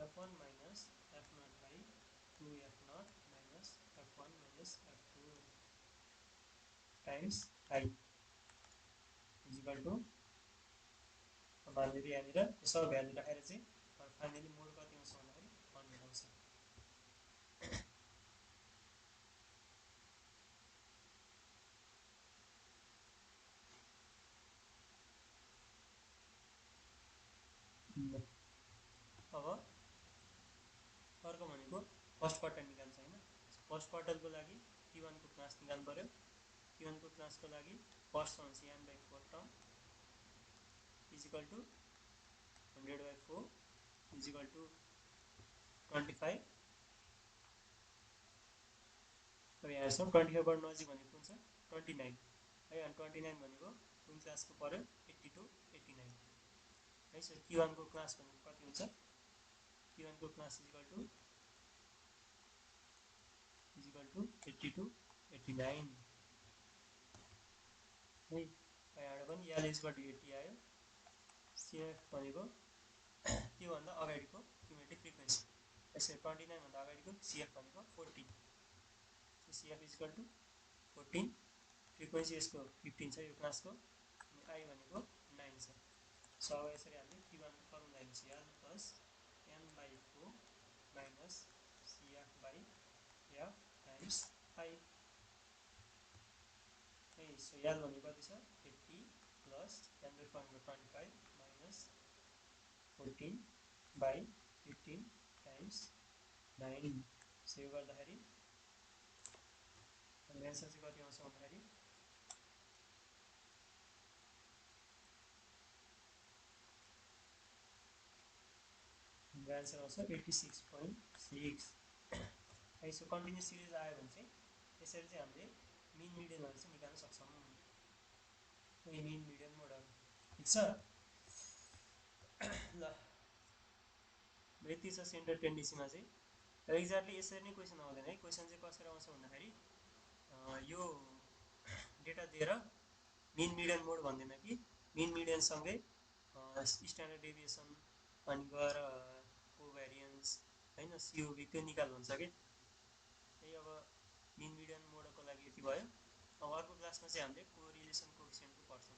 F1 minus F0 by 2F0 minus F1 minus F2 times I equal to, अब हामीले यहाँनिर यो सब भ्यालु राखेर चाहिँ फाइनली मोड कति आउँछ भन्दाखेरि 100 आउँछ। अब अर्को भनेको फर्स्ट क्वार्टर निकाल्छ होइन। फर्स्ट क्वार्टरको लागि T1 को क्लास निकाल्नु पर्यो। T1 को क्लासको लागि फर्स्ट आउँछ n/4 term equal to 100/4 equal to 25। अब यहाँ हेर्छौँ 25बाट नजिक भनेको कुन छ 29 है। अनि 29 भनेको कुन क्लासको पर्यो 80 to 89 है। सो T1 को क्लास भनेको कति हुन्छ, T1 को क्लास इक्वल टु 80 to 89 है। यहाँबाट पनि यल इक्वल टु 80 आयो। CF भनेको त्योभन्दा अगाडिको क्युमुलेटिभ फ्रिक्वेन्सी, यसरी 29 भन्दा अगाडिको CF भनेको 14। So CF equal to 14, frequency यसको 15 छ यो क्लासको, अनि I भनेको 9 छ। सो अब यसरी हामीले T1 को फर्मुला हेर्नुहोस्, l plus n/4 minus CF/F times I है। सो यल भनेको कति छ 80 प्लस n/4 भनेको 25 माइनस 14/15 टाइम्स 9। सो यो गर्दाखेरि एन्सर चाहिँ कति आउँछ भन्दाखेरि एन्सर आउँछ 86.6 है। सो कन्टिन्युस सिरिज आयो भने चाहिँ यसरी चाहिँ हामीले मिन मिडियनहरू चाहिँ निकाल्न सक्छौँ। मिन मिडियन मोडहरू ठिक छ। ल यति छ सेन्टर टेन्डेन्सीमा चाहिँ। एक्ज्याक्टली यसरी नै क्वेसन आउँदैन है। क्वेसन चाहिँ कसरी आउँछ भन्दाखेरि यो डेटा दिएर मिन मिडियन मोड भन्दैन कि मिन मिडियनसँगै स्ट्यान्डर्ड डेभिएसन अनि गएर कोभ्यारियन्स होइन COV त्यो निकाल भन्छ कि है। अब मिन मिडियन मोडको लागि यति भयो। अब अर्को क्लासमा चाहिँ हामीले कोरिलेसन कोएफिसिएन्टको पढ्छौँ।